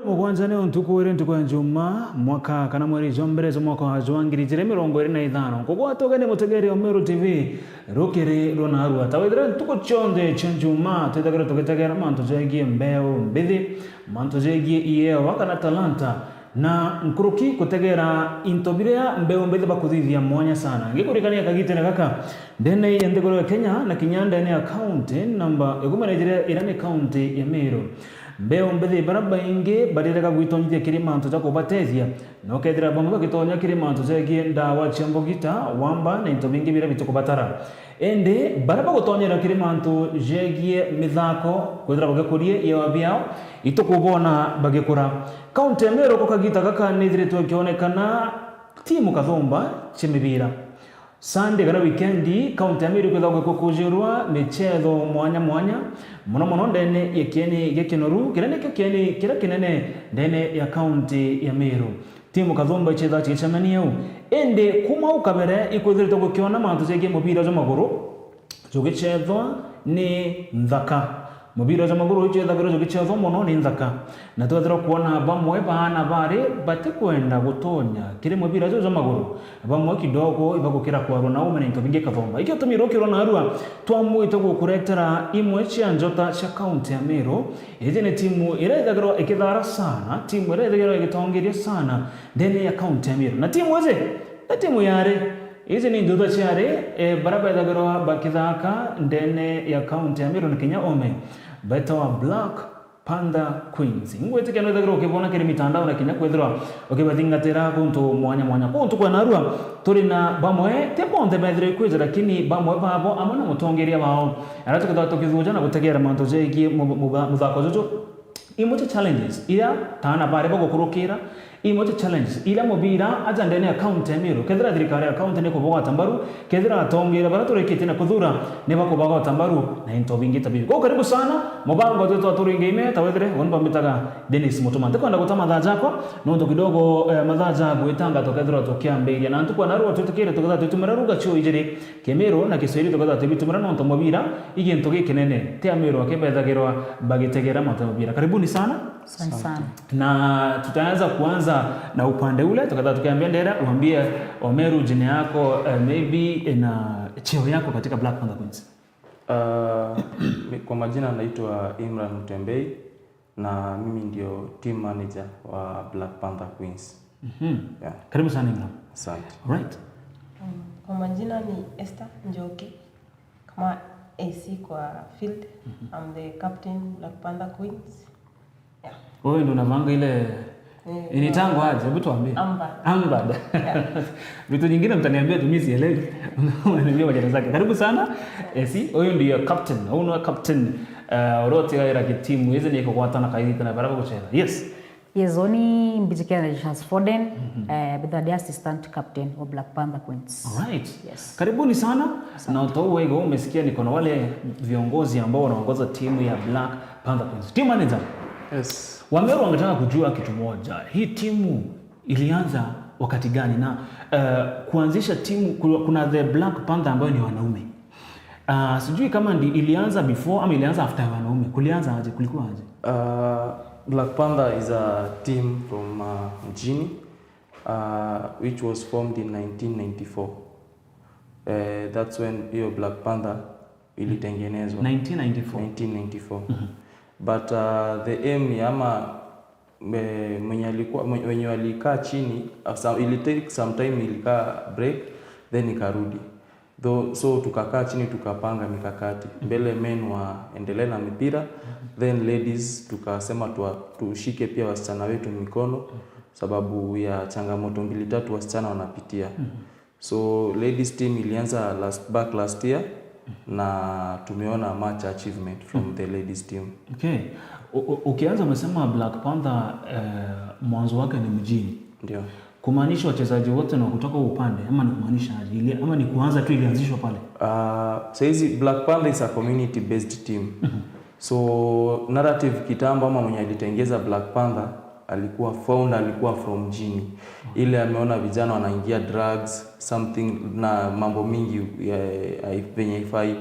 Mugwanza ne ontukuwere ntukwa njuma mwaka kana mweri jomberezo mwaka wa jwangiri jire 25 kugwatogane mutegere Omeru TV rokere rona arua tawedra ntuko chonde chenjuma tetagera togetegera manto jegie mbeo mbithi manto jegie iye wakana talanta na nkuruki kutegera intobirea mbeo mbithi bakuthithia mwanya sana ngikurikania kagite na kaka ndene yendegoro ya Kenya na Kinyanda ne account number egumana jire irane account ya Meru mbeo mbithi baraba ingi barirega gwitonyithia kiri manto ja kubatethia no kethira bamwe bagitonya kiri manto jegie ndawa chiambogita wamba na into bingi bira bitukubatara ende baraba gutonyera kiri manto jegie mithako kwethira bagakurie ya biao itukubona bagikura kaunti ya Meru kokagita kaka nithiritwe kionekana timu kathomba chimibira Sunday kana weekendi kaunti ya Meru kwetha gukukujirwa michezo mwanya muno ndene yekeni gekenoru kira kinene ndene ya kaunti ya Meru timu kathomba chetha chichamaniyo ende kuma ukabere ikwethirite gukiona mantu jege mubira jo maguru jogicethwa ni nthaka mubira jo maguru ichetha gero jogicethwa muno ni nthaka na twethira kuona bamwe bana bari batikwenda gutonya kire mubira jo maguru bamwe kidogo ibagukira kwa rona ume into binge kathomba ikyo tumirokiro na arua twamwite gukuretera imwe cia njota cia kaunti ya Meru ije ni timu irethagirwa ikithara sana timu irethagirwa igitongeria sana ndene ya kaunti ya Meru na timu ije na timu yare ije ni njota ciare baraba ithagirwa bakithaka ndene ya kaunti ya Meru na Kenya ome betawa Black Panda Queens ingwete keno ithagirwa ukibona kiri mitandao na Kenya kwethirwa ukibathingatira kuntu mwanya kuntu kwa narua turi na bamwe teponde methire kwija lakini bamwe babo amana mutongeria bao ara tukithuja na gutegera manto jegie muthako jojo imote challenges ila tana bare bagukurukira imote challenges ila mubira aja ndene account ya Meru kethira thirikari account ne kuboga tambaru kethira atongira bara turekete na kuthura ne bakuboga tambaru na into bingi tabibi ko karibu sana mubango tetu aturinge ime tawethire wonba mitaga Dennis Mutuma ndikwenda gutama thaja ko nondo kidogo mathaja gwitanga tokethira tukiamberia na ntukwa naruo tutukire tukatha tutumira ruga chuo ijiri Kemeru na Kiswahili tukatha tubitumira no ntomobira igintu gikinene te Meru akebethagirwa bagitegera matomobira karibuni sana na tutaanza kuanza na upande ule tukatha tukiambia ndera uambie Omeru jina yako maybe na cheo yako katika Black Panther Queens. Kwa majina naitwa Imran Mtembei na mimi ndio team manager wa Black Panther Queens. Yeah. Karibu sana Imran. Asante. Right. Kwa majina ni Esther Njoki kama AC kwa field. I'm the captain Black Panther Queens. Yeah. Wewe ndo unavanga ile initango aje, hebu tuambie. Ambad. Vitu nyingine mtaniambia mimi sielewi. Unaniambia majina zake. Karibu sana. AC, huyo ndio captain. Au ni captain orote ya timu hizo ni kukwatana kaidi na baraka kucheza. Yes. Yes, oni mbijikana na Charles Foden, with the assistant captain wa Black Panther Queens. Alright. Yes. Karibuni sana. Na utawe hiyo umesikia niko na wale viongozi ambao wanaongoza timu ya Black Panther Queens. Team manager. Yes. Wameru wangetaka kujua kitu moja. Hii timu ilianza wakati gani na kuanzisha timu kuna the Black Panther ambayo ni wanaume. Sijui kama ilianza before ama ilianza after wanaume. Kulianza aje? Kulikuwa aje? Black Panther is a team from Mjini which was formed in 1994. That's when hiyo Black Panther ilitengenezwa. 1994. But the aim ni ama mwenye walikaa chini ili take some time ilikaa break then ikarudi so tukakaa chini tukapanga mikakati mbele men waendelee na mipira then ladies tukasema tushike pia wasichana wetu mikono sababu ya changamoto mbili tatu wasichana wanapitia. So ladies team ilianza last year na tumeona much achievement from the ladies team. Okay. Ukianza umesema Black Panther mwanzo wake ni Mjini. Ndio. Kumaanisha wachezaji wote na kutoka upande ama ni kumaanisha aje ama ni kuanza tu ilianzishwa pale? Saizi Black Panther is a community based team. So narrative kitambo ama mwenye alitengeza Black Panther alikuwa from mjini. Ile ameona vijana wanaingia drugs something na mambo mingi venye haifai.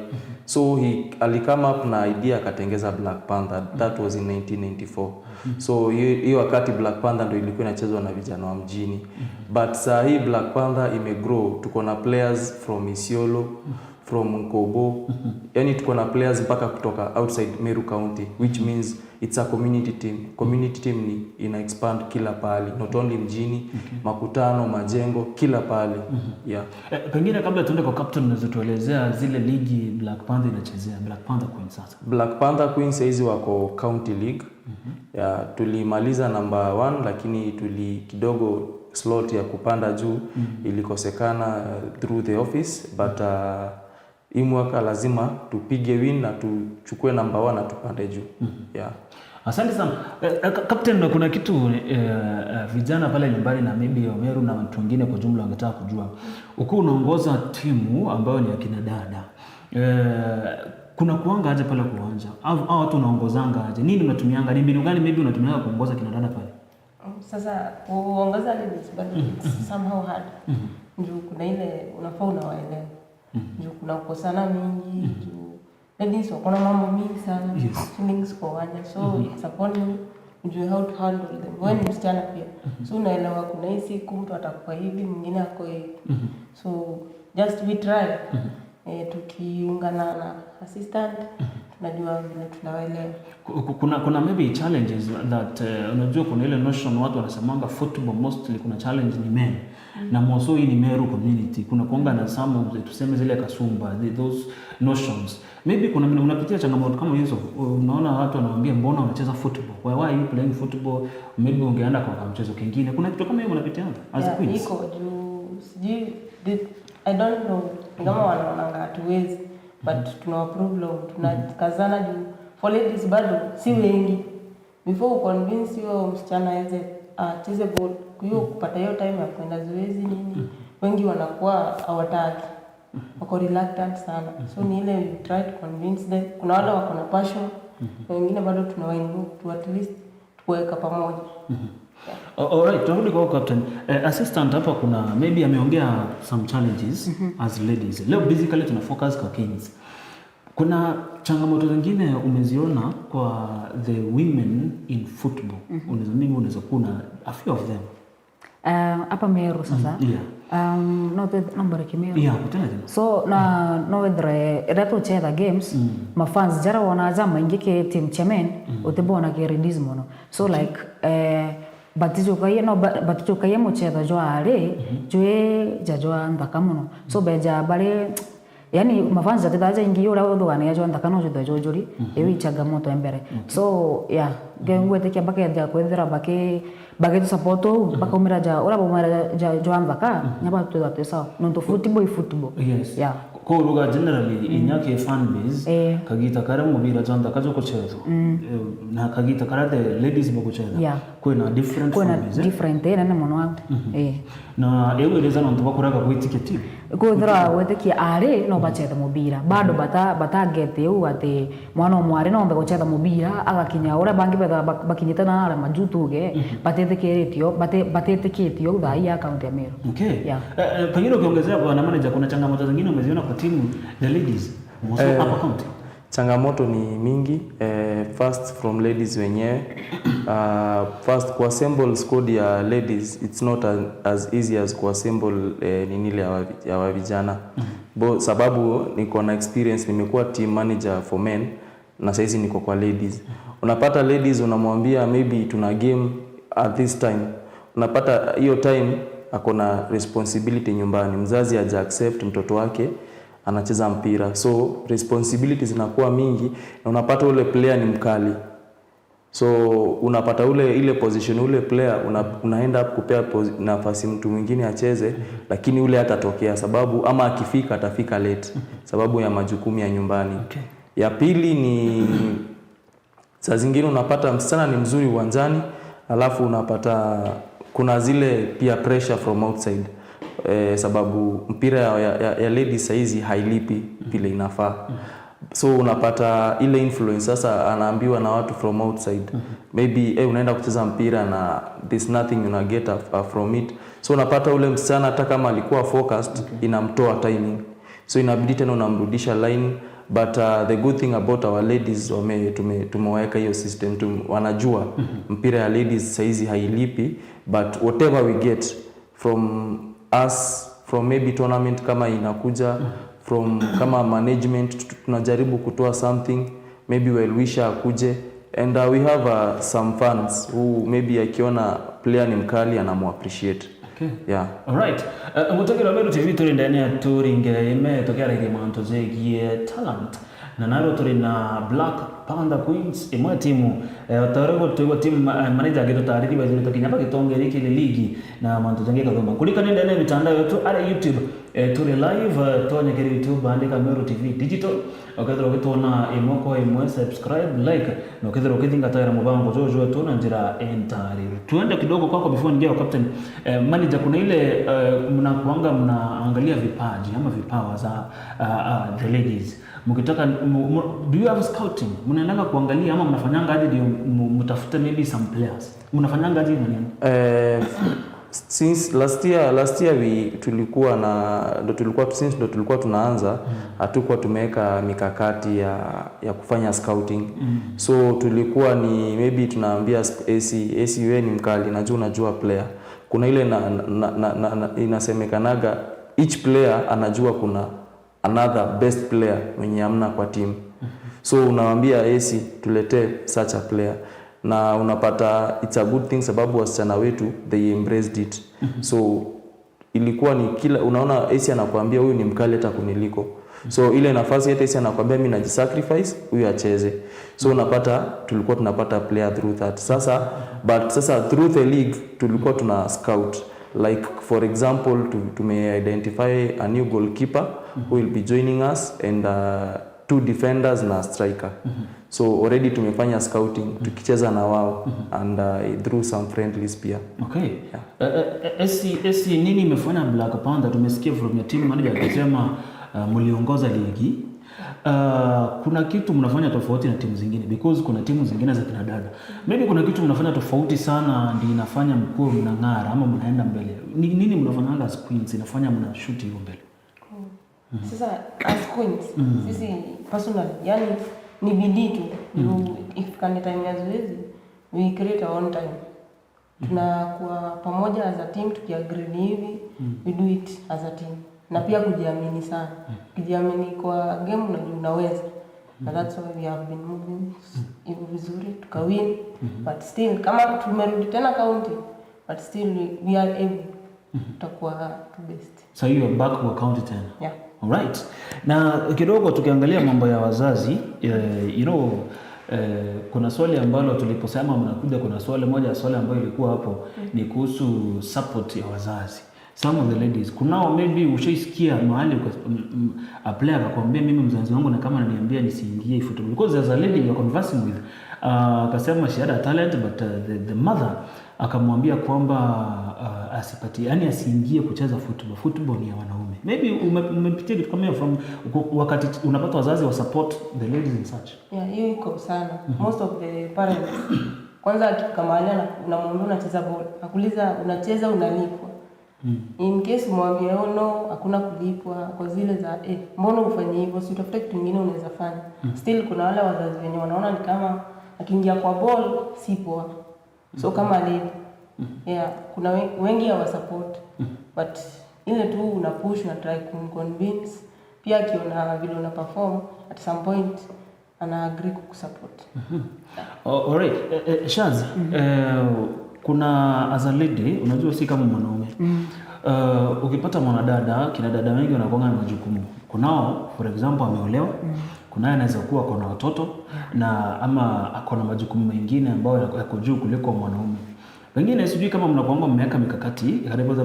So alikama up na idea akatengeza Black Panther. That was in 1994. So hiyo wakati Black Panther ndio ilikuwa inachezwa na vijana wa mjini. But saa hii Black Panther imegrow. Tuko na players from Isiolo, from Nkobo. Yani tuko na players mpaka kutoka outside Meru County, which means it's a community team. Community team ni ina expand kila pali, not only mjini, Makutano, Majengo, kila pali. Yeah. Pengine kabla tuende kwa captain, unaweza tuelezea zile ligi Black Panther inachezea, Black Panther Queens sasa? Black Panther Queens hizi wako county league. Yeah, tulimaliza number 1 lakini kidogo slot ya kupanda juu ilikosekana through the office, but hii mwaka lazima tupige win na tuchukue number 1 na tupande juu. Yeah. Asante sana. Captain, kuna kitu vijana pale nyumbani na maybe Omeru na watu wengine kwa jumla wangetaka kujua. Ukiwa unaongoza timu ambayo ni akina dada, kuna kuanga aje pale kuanja? Au watu unaongozanga aje? Nini unatumianga? Ni mbinu gani maybe unatumianga kuongoza kina dada pale? Sasa kuongoza ladies but it's somehow hard. Juu kuna ile unafaa unawaelewa. Juu kuna ukosana mingi, juu ladies wako na mambo mingi sana, feelings kwa wanja. So it's upon you ujue how to handle them. Wewe ni msichana pia. So unaelewa kuna hii siku mtu atakuwa hivi, mwingine ako hivi. So just we try. Tukiungana na assistant tunajua vile tunawaelewa. Kuna maybe challenges that unajua kuna ile notion watu wanasemanga football mostly kuna challenge ni men. Na mwaso hii ni Meru community. Kuna kuanga na some tuseme zile kasumba, those notions. Maybe kuna unapitia changamoto kama hizo. Unaona watu wanawaambia mbona unacheza football? Why are you playing football? Maybe ungeenda kwa mchezo kingine. Kuna kitu kama hiyo unapitia as a queen? Iko juu sijui I don't know kama wanaonanga hatuwezi, but tuna problem, tunakazana juu for ladies bado si wengi. Before convince yo msichana aweze acheze ball, hiyo kupata hiyo time ya kwenda zoezi nini, wengi wanakuwa hawataki, wako reluctant sana. So ni ile we try to convince them. Kuna wale wako na passion, wengine bado tunawainvolve to at least tuweka pamoja. Alright, turudi kwa captain. Assistant hapa kuna maybe ameongea some challenges as ladies. Leo basically tuna focus kwa Kings. Kuna changamoto zingine umeziona kwa the women in football? Unaweza kuna a few of them. Hapa Meru sasa. No bariki Meru. Yeah, kutana. So no wedre reto cheza games mafans jara wanaza maingi ke team chairman utebona ke release mono. So like batizo kaya mocheza joare joe jajoa ndakamono. So beja bare yani mafans zataza ingi yora odogana ya joa ndakano jojori ewi changamoto embere. So yeah, gengwe tekia bakenda kwendera bake tu supporto baka umira ja ora bomara ja joa ndaka nyaba tu sawa no football. Yes. Yeah. Ko ruga generally inyake fan base kagita kara mubira janda kazo kucheza na kagita kara the ladies bakucheza kuna different fan base different na mono na ewe reza no tubakuraga ku ticket ko dra wete ki are no bacheza mubira bado bata get eu ate mwana mware no bakucheza mubira agakinya ora bangi bakinyita na ara majutuge batete ketio dai ya account ya Meru. Okay. Pengine ukiongezea kwa manager kuna changamoto zingine umeziona kwa timu the ladies hapa county? Changamoto ni mingi. First from ladies wenyewe. First kuassemble squad ya ladies it's not as easy as kuassemble ninile ya vijana. Sababu niko na experience, nimekuwa team manager for men na saizi niko kwa ladies. Unapata ladies unamwambia maybe tuna game at this time. Unapata hiyo time akona responsibility nyumbani. Mzazi haja accept mtoto wake anacheza mpira. So responsibilities zinakuwa mingi na unapata ule player ni mkali. So unapata ile position ule player unaenda kupea nafasi mtu mwingine acheze, lakini ule hatatokea sababu ama akifika atafika late sababu ya majukumu ya nyumbani. Okay. Ya pili ni saa zingine unapata msichana ni mzuri uwanjani, alafu unapata kuna zile pia pressure from outside. Sababu mpira ya ladies saizi hailipi vile inafaa. So unapata ile influence sasa anaambiwa na watu from outside. Maybe unaenda kucheza mpira na there's nothing you get from it. So unapata ule msichana hata kama alikuwa focused inamtoa timing. So inabidi tena unamrudisha line, but the good thing about our ladies tumeweka hiyo system wanajua mpira ya ladies saizi hailipi, but whatever we get from us, from maybe tournament kama inakuja, from kama management tunajaribu kutoa something, maybe well-wisher akuje, and we have some fans who maybe akiona player ni mkali anamu-appreciate. Okay. Yeah. All right. Mutokera Meru TV turi ndani ya turingere ime tokera ikimanto zegie talent. Na naro turi na Black Panda Queens imwe timu otarego tuigo timu manager gitu tariki baziro tokinya bagitongera ikili ligi na manto zangeka thoma kulika nende na mitandao yetu ara YouTube turi live tonya kiri YouTube andika Meru TV digital okethero gitona imoko imwe subscribe like na okethero kithinga tayara mubango jojo tuna njira entire tuende kidogo kwako before ningeo captain manager kuna ile mnaangalia vipaji ama vipawa za the ladies mkitaka do you have scouting mnaendanga kuangalia ama mnafanyanga aje ndio mtafute maybe some players mnafanyanga aje nani since last year tulikuwa tulikuwa tunaanza hatukuwa tumeweka mikakati ya kufanya scouting. So tulikuwa ni maybe tunaambia AC wewe ni mkali unajua player, kuna ile inasemekanaga each player anajua kuna another best player mwenye amna kwa team. So unawaambia AC tuletee such a player, na unapata it's a good thing sababu wasichana wetu they embraced it. So ilikuwa ni kila unaona AC anakuambia huyu ni mkali hata kuniliko. So ile nafasi hata AC anakuambia mimi najisacrifice huyu acheze. So unapata tulikuwa tunapata player through that. Sasa through the league tulikuwa tuna scout, like for example to may identify a new goalkeeper who will be joining us, and 2 defenders na striker. So already tumefanya scouting tukicheza na wao and through some friendlies pia. Okay. AC nini imefanya Black Panda? Tumesikia from your team manager akisema mliongoza ligi. Kuna kitu mnafanya tofauti na timu zingine because kuna timu zingine za kina dada. Maybe kuna kitu mnafanya tofauti sana ndio inafanya mkuu mnang'ara ama mnaenda mbele. Nini mnafanya as queens inafanya mnashoot hiyo mbele? Sasa as queens sisi personally yani ni bidii tu. If time ya zoezi we create our own time. Tunakuwa pamoja as a team tukiagree hivi we do it as a team. Na pia kujiamini sana. Kujiamini kwa game unaweza. And that's why we have been moving vizuri tukawin, but still kama tumerudi tena county, but still we are able tutakuwa to best. So you are back to county tena. Yeah. All right. Na kidogo tukiangalia mambo ya wazazi, kuna swali ambalo tuliposema mnakuja, kuna swali ambayo ilikuwa hapo ni kuhusu support ya wazazi. Some of the ladies, kunao maybe ushaisikia mahali a player akakwambia mimi mzazi wangu na kama ananiambia nisiingie football because there's a lady you are conversing with akasema she had a talent but the mother akamwambia kwamba asiingie kucheza football ni ya wanaume. Maybe umepitia kitu kama from wakati unapata wazazi wa support the ladies in such. Yeah, hiyo iko sana. Most of the parents kwanza akikamalia unamwambia unacheza ball, akuuliza unacheza unalipwa. In case mwambie no hakuna kulipwa kwa zile za mbona ufanye hivyo, si utafute kitu kingine unaweza fanya. Still kuna wale wazazi wenye wanaona ni kama akiingia kwa ball si poa. So kama lady yeah, kuna wengi hawa support but ile tu una push na try convince, pia akiona vile una perform at some point ana agree kukusupport. Alright, Shaz, kuna as a lady unajua si kama mwanaume. Ukipata mwanadada, kina dada wengi wanakuwa na majukumu. Kunao for example ameolewa, kunaye anaweza kuwa kuna watoto na ama akona majukumu mengine ambayo yako juu kuliko mwanaume. Wengine sijui kama mnakuanga mmeweka mikakati karibu za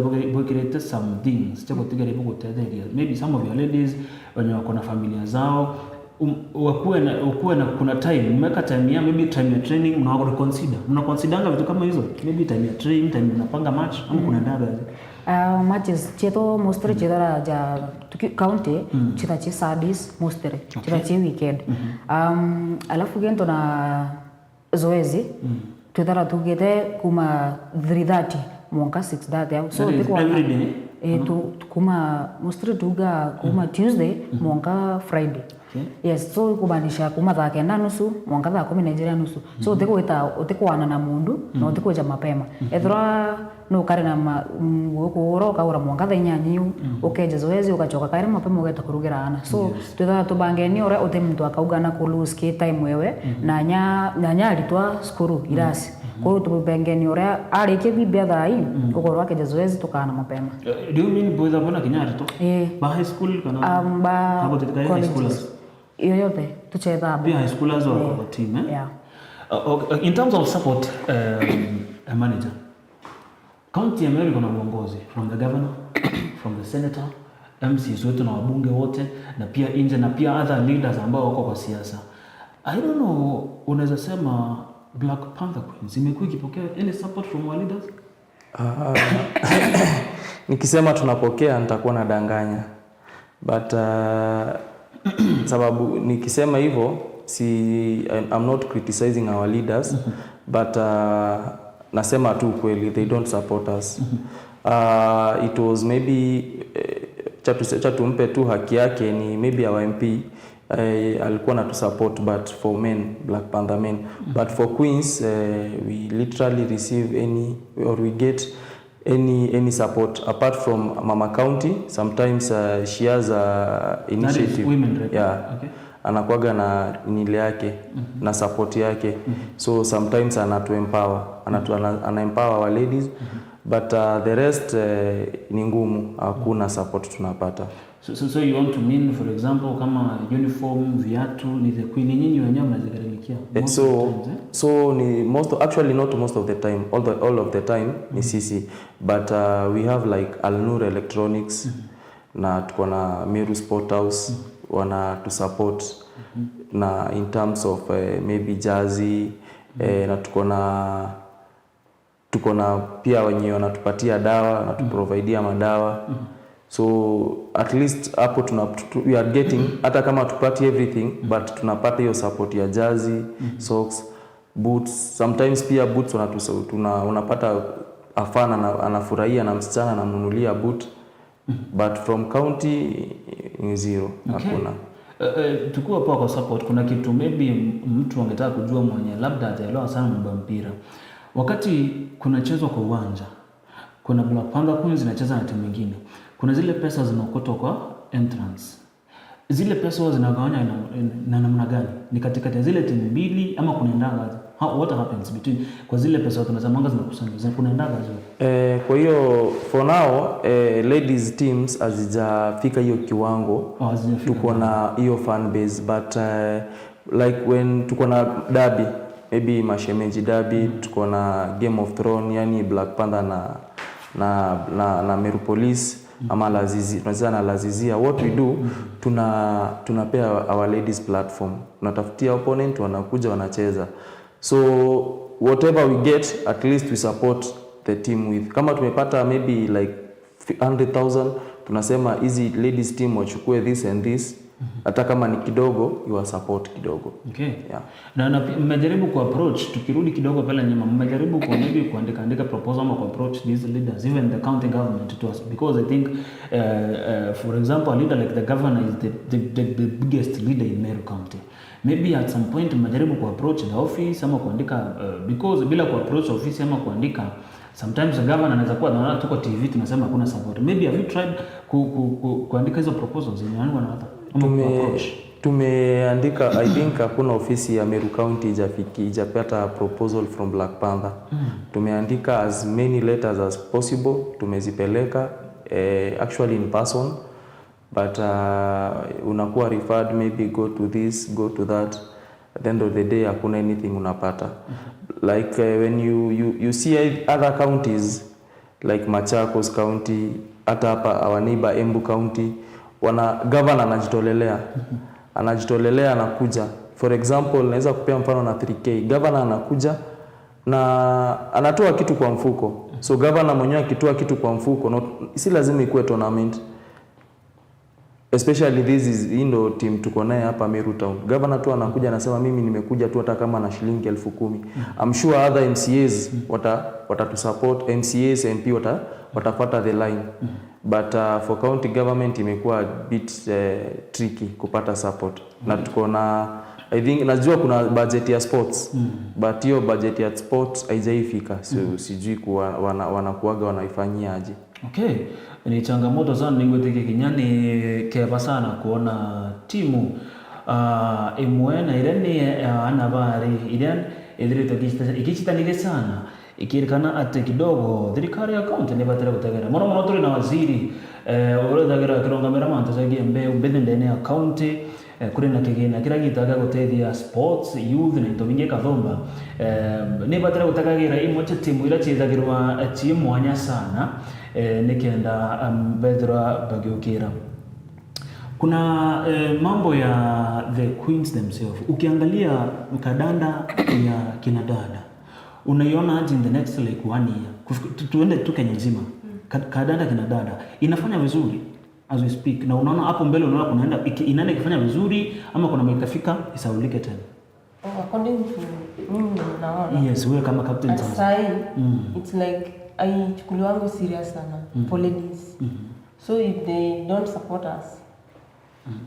create some things cha kujaribu kutetea maybe some of your ladies wenye wako na familia zao ukuwe na kuna time mmeweka time ya maybe time ya training mnaconsideranga vitu kama hizo, maybe time ya training, time mnapanga match ama kuna dada matches cheto mostly cheta ja county cheta chi sadis mostly cheta chi weekend alafu gento na zoezi tutara tugete kuma 3:30 mwaka 6:30 au so tiko every day kuma mostly tuga kuma Tuesday mwaka Friday. Yes, so kubanisha kuma thaa 9:30 mwaka thaa 10 so utikuana na mundu na utikuja mapema ethra no kare na gukuro kaura mwaka thaa 8 ukeje zoezi ukachoka kare mapema ugeta kurugira ana so tutha tubangeni ore uti mtu akauga na ku lose ki time wewe na nya alitwa skuru irasi kwa tubangeni ore arike bibia thai ukorwa keje zoezi tukana mapema. Do you mean boys abona kinyari to ba high school kana ba high school yoyote tucheza pia high schoolers or team yeah. In terms of support a manager county America na uongozi from the governor from the senator MCs wetu na wabunge wote na pia nje na pia other leaders ambao wako kwa siasa. I don't know, unaweza sema Black Panther Queens imekuwa ikipokea any support from our leaders? Nikisema tunapokea nitakuwa nadanganya, but sababu nikisema hivyo I'm not criticizing our leaders but nasema tu kweli they don't support us. It was maybe chatumpe tu haki yake ni maybe our MP alikuwa na to support but for men Black Panther men but for Queens we literally receive any or we get any support apart from Mama County. Sometimes she has a initiative Okay. Anakuaga na nile yake na support yake so sometimes anatu empower ana empower our ladies but the rest ni ngumu, hakuna support tunapata. So you want to mean for example kama uniform viatu ni the Queen nyinyi wenyewe mnazigharamikia? So ni actually not most of the time, all of the time ni sisi but we have like Al-Nur Electronics na tuko na Meru Sport House wana to support na in terms of maybe jersey na tuko na pia wenyewe wanatupatia dawa na tuprovidea madawa so at least hapo we are getting hata kama tupati everything but tunapata hiyo support ya jersey, socks, boots. Sometimes pia boots unapata afana anafurahia na msichana anamnunulia boot but from county ni zero. Hakuna. Tukua kwa support kuna kitu maybe mtu angetaka kujua mwenye labda hajaelewa sana mambo ya mpira. Wakati kunachezwa kwa uwanja, kuna Black Panther Queens zinacheza na timu nyingine. Kuna zile pesa zinaokotwa kwa entrance. Zile pesa zinagawanywa na namna gani? Ni katika zile timu mbili ama kunaendaga? What happens between kwa zile pesa tunazamanga zinakusanywa? Kunaendaga hizo? Kwa hiyo for now ladies teams hazijafika hiyo kiwango. Tuko na hiyo fan base but like when tuko na derby, maybe mashemeji derby, tuko na Game of Thrones yani Black Panther na Meru Police ama Lazizi, tunacheza na Lazizia. What we do tunapea our ladies platform, tunatafutia opponent wanakuja wanacheza, so whatever we get at least we support the team with. Kama tumepata maybe like 100,000 tunasema hizi ladies team wachukue this and this, hata kama ni kidogo you support kidogo. Okay. Yeah. Na mmejaribu ku approach, tukirudi kidogo pale nyuma, mmejaribu kwa maybe kuandika proposal ama ku approach these leaders, even the county government to us, because I think for example a leader like the governor is the biggest leader in Meru County. Maybe at some point mmejaribu ku approach the office ama kuandika because bila ku approach office ama kuandika sometimes the governor anaweza kuwa anaona tuko TV tunasema hakuna support. Maybe have you tried kuandika hizo proposals inaanwa na hata tumeandika I think hakuna ofisi ya Meru County ijapata proposal from Black Panther. Tumeandika as many letters as possible, tumezipeleka actually in person but unakuwa referred maybe go to this, go to that. At the end of the day hakuna anything unapata. Like when you see other counties like Machakos County, hata hapa our neighbor Embu County, governor anajitolelea anakuja. For example naweza kupea mfano na 3K, governor anakuja na anatoa kitu kwa mfuko So governor mwenyewe akitoa kitu kwa mfuko, si lazima ikuwe tournament. Especially this is ndo team tuko naye hapa Meru Town. Governor tu anakuja anasema mimi nimekuja tu hata kama na shilingi 10,000. I'm sure other MCAs watatusupport, MCAs MP watafuata the line. But for county government imekuwa a bit tricky kupata support. Na tuko na I think najua kuna budget ya sports. But hiyo budget ya sports haijaifika. So sijui wanakuaga wanaifanyia aje. Okay. Ni changamoto sana ningweteke kinyani keba sana kuona timu imwe na irene anabari idan idrito ikichitanile sana ikirikana ate kidogo thirikari ya county ne batera gutagera mono turi na waziri urethagira kirongamira mantu zagie mbethe ndene ya county kuri na kigina kira gitaga gutethia sports youth na into binge kathomba ne batera gutagira imwe timu ira chithagirwa timu mwanya sana nikienda Bedra bagiokira. Kuna mambo ya the queens themselves. Ukiangalia kadanda ya kinadada unaiona aje in the next like 1 year. Tuende tu Kenya nzima. Kadanda kinadada inafanya vizuri as we speak. Na unaona hapo mbele unaona kunaenda inaenda ikifanya vizuri ama kuna mtafika isaulike tena. According to mimi naona. Yes, wewe kama captain sasa. It's like aichukuliwangu serious sana for ladies. So if they don't support us,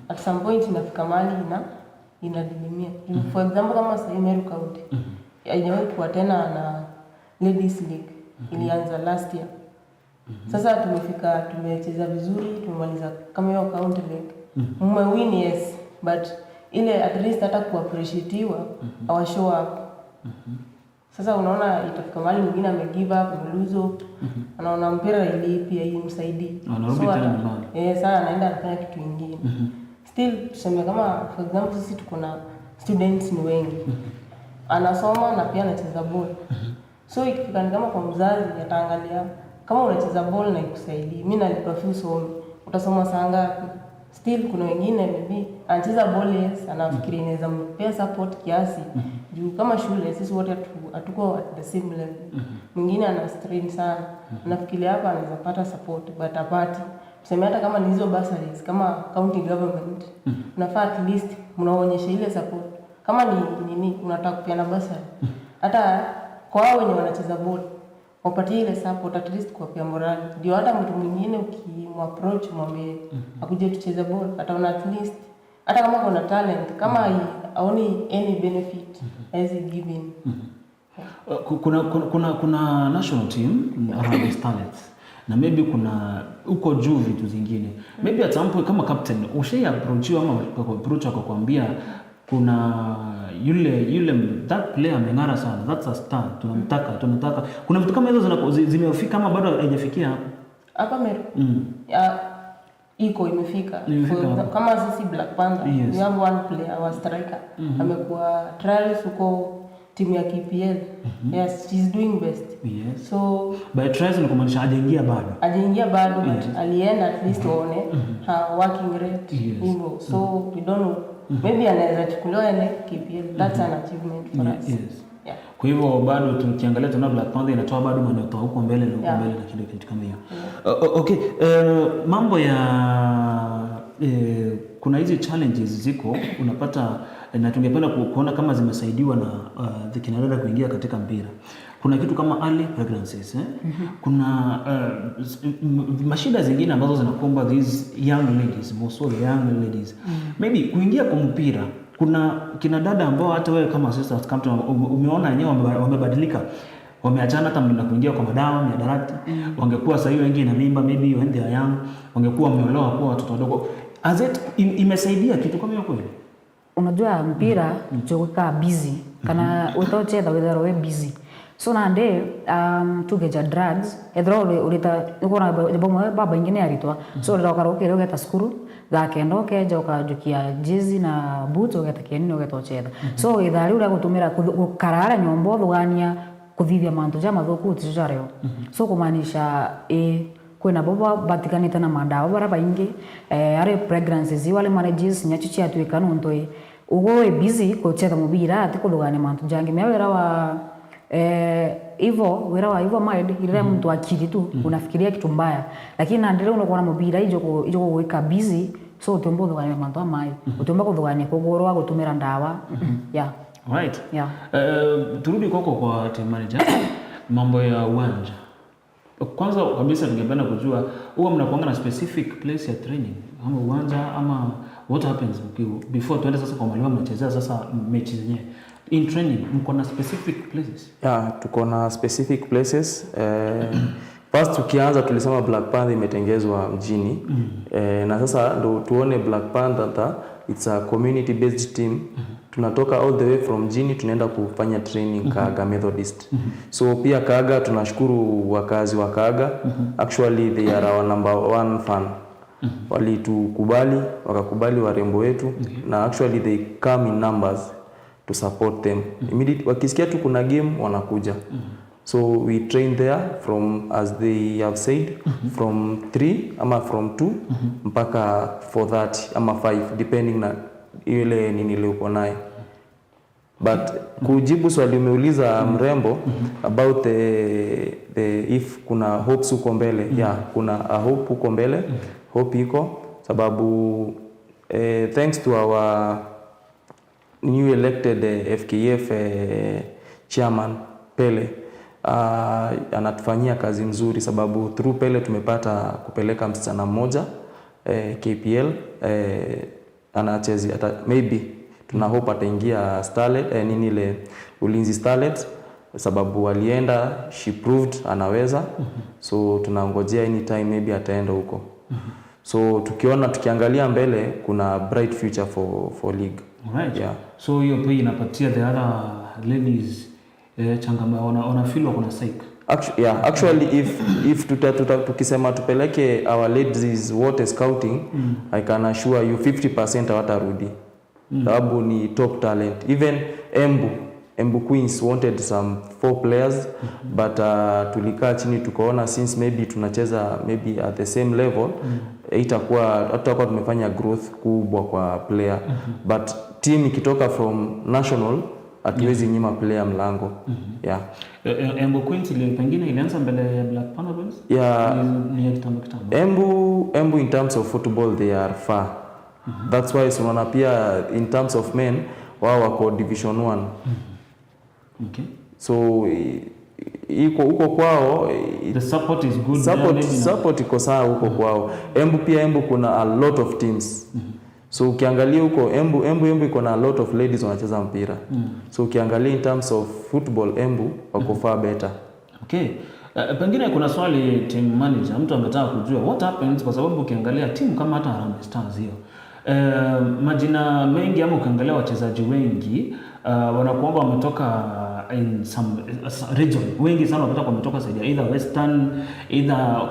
at some point inafika mahali inadidimia. For example kama sasa Meru County haijawahi kuwa tena na ladies league, ilianza last year. Sasa tumecheza vizuri, tumemaliza kama hiyo county league. Win yes, but ile at least hata kuappreciatiwa our show up. Sasa unaona itafika mahali mwingine give up, ameluzo. Anaona mpira ili pia imsaidii. Sasa anaenda anafanya kitu kingine. Still tuseme kama for example sisi tuko na students ni wengi. Anasoma na pia anacheza ball. So ikifika kama kwa mzazi ataangalia kama unacheza ball na ikusaidii. Mimi nalipa fees home. Utasoma saa ngapi? Still kuna wengine maybe anacheza ball yes, anafikiri inaweza mpea support kiasi. Juu kama shule sisi wote hatuko at the same level. Mwingine ana strain sana. Nafikiri hapa anaweza pata support but apati. Tuseme hata kama ni hizo bursaries kama county government, unafaa at least mnaonyesha ile support. Kama ni nini unataka kupeana bursary. Hata kwa wao wenye wanacheza ball, wapatie ile support at least kwa pia morale. Ndio hata mtu mwingine ukimapproach mwambie akuje tucheze ball, ataona at least hata kama kuna talent, kama aoni any benefit as given. Kuna national team Harambee Starlets na maybe kuna uko juu vitu zingine. Maybe at some point kama captain ushai approachiwa ama approach akakwambia kuna yule that player ameng'ara sana, that's a star, tunataka. Kuna vitu kama hizo zimefika ama bado haijafikia hapo? Hapa Meru. Iko imefika. Kama sisi Black Panther, we have one player, our striker. Amekuwa trials huko timu ya KPL. Yes, she's doing best. Yes. So by trials ni kumaanisha hajaingia bado. But alienda at least waone her working rate. Hivyo. So we don't know. Maybe anaweza chukuliwa ile KPL. That's an achievement for us. Yes. Yeah. Kwa hivyo bado tukiangalia tuna Black Panther inatoa bado maneno huko mbele na kitu kama hiyo. Okay, mambo ya kuna hizi challenges ziko unapata na tungependa kuona kama zimesaidiwa na kinadada kuingia katika mpira. Kuna kitu kama early pregnancies kuna mashida zingine ambazo zinakumba these young ladies, mostly young ladies. Maybe kuingia kwa mpira kuna kina dada ambao hata wewe kama assistant captain umeona wenyewe wamebadilika, wameachana hata na kuingia kwa madawa ya darati. Wangekuwa sasa hiyo wengi na mimba maybe when they are young, wangekuwa wameolewa kwa watoto wadogo. As it imesaidia kitu kama hiyo kweli? Unajua mpira joka busy kana utocheza wewe busy. So nande tugeja drugs ethro urita ukona bomwe baba ingine aritwa. So urita karoke leo geta skuru gakendo keja ukajukia jezi na boots ugeta kenini ugetocheza. So ithari ura gutumira kukarara nyombo thugania kuthithia mantu ja mathuku tijareo. So kumaanisha kwena boba batikanite na madawa bara baingi are pregnancies wale marriages nyachu cia twikana ntoi ugo busy kucheza mubira ati kulugane mantu jangi mewera wa hivyo wira wa hivyo mind ile mtu akili tu unafikiria kitu mbaya, lakini na ndio unakuwa na mobile ijoko kuweka busy, so utombo thogania mantu amayo utomba kuthogania kugorwa gutumira ndawa yeah. Right. Yeah. Turudi kwako kwa team manager. Mambo ya uwanja. Kwanza kabisa ningependa kujua huwa mnakuanga na specific place ya training ama uwanja ama what happens before tuende sasa kwa mwalimu mnachezea sasa mechi zenyewe. In training mko na specific places? Yeah, tuko na specific places. First tukianza tulisema Black Panther imetengezwa mjini. Na sasa ndo tuone Black Panther it's a community based team. Tunatoka all the way from mjini tunaenda kufanya training Kaga Methodist. So pia Kaga tunashukuru wakazi wa Kaga. Actually they are our number 1 fan. Walitukubali, wakakubali warembo wetu na actually they come in numbers to support them. Immediately wakisikia tu kuna game wanakuja. So we train there from, as they have said, from 3 ama from 2 mpaka 4:30 ama 5 depending na ile nini ile uko naye. But kujibu swali umeuliza mrembo about the if kuna hopes huko mbele. Yeah, kuna a hope huko mbele. Hope iko sababu thanks to our new elected FKF chairman Pele, anatufanyia kazi nzuri sababu through Pele tumepata kupeleka msichana mmoja KPL, anachezi maybe tuna hope ataingia Starlet nini ile Ulinzi Starlet sababu walienda, she proved anaweza. So tunangojea anytime maybe ataenda huko. So tukiangalia mbele kuna bright future for league. Right. Yeah. So hiyo pia inapatia the other ladies changamoto ona feel kuna psych. Actually if tukisema tupeleke our ladies water scouting, I can assure you 50% hawatarudi. Sababu ni top talent. Even Embu Queens wanted some 4 players but tulikaa chini tukaona since maybe tunacheza maybe at the same level tutakuwa tumefanya growth kubwa kwa player. But team ikitoka from national hatuwezi nyima player mlango. Yeah. Embu Queens pengine ilianza mbele ya Black Panther Boys? Yeah. Ni kitambo. Embu in terms of football they are far. That's why unaona pia in terms of men wao wako division 1. Okay. So huko kwao the support is good. Support iko sawa huko kwao. Embu kuna a lot of teams. So ukiangalia huko Embu iko na a lot of ladies wanacheza mpira. So ukiangalia in terms of football Embu wako far better. Okay. Pengine kuna swali team manager, mtu ametaka kujua what happens kwa sababu ukiangalia timu kama hata Harambee Stars hiyo majina mengi ama ukiangalia wachezaji wengi wanakuomba wametoka in some region, wengi sana wametoka side either Western either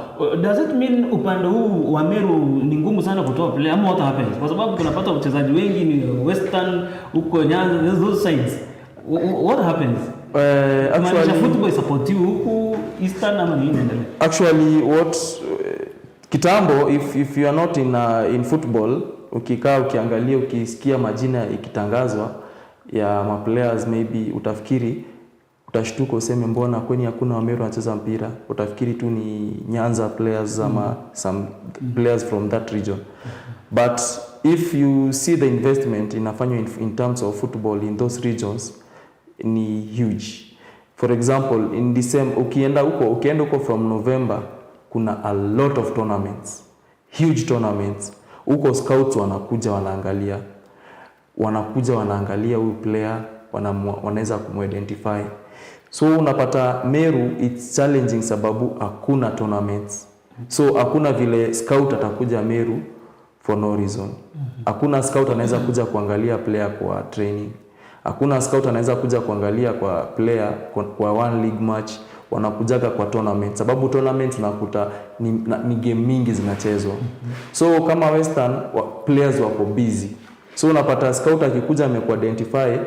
does it mean upande huu wa Meru ni ngumu sana kutoa player ama what happens kwa sababu tunapata wachezaji wengi ni Western huko Nyanza those sides what happens? Actually football is supportive huku Eastern ama nini endelea? Actually what kitambo if you are not in football ukikaa ukiangalia ukisikia majina ikitangazwa ya ma players maybe utafikiri utashtuka useme mbona kwani hakuna Wameru wanacheza mpira, utafikiri tu ni Nyanza players ama some players from that region. But if you see the investment inafanywa in terms of football in those regions ni huge. For example in December ukienda huko from November kuna a lot of tournaments, huge tournaments. Huko scouts wanakuja wanaangalia huyu player, wanaweza kumidentify. So unapata Meru it's challenging sababu hakuna tournaments. So hakuna vile scout atakuja Meru for no reason. Hakuna scout anaweza kuja kuangalia player kwa training. Hakuna scout anaweza kuja kuangalia kwa player kwa one league match. Wanakujaga kwa tournament sababu tournament unakuta ni game mingi zinachezwa. So kama Western players wako busy. So unapata scout akikuja amekuidentify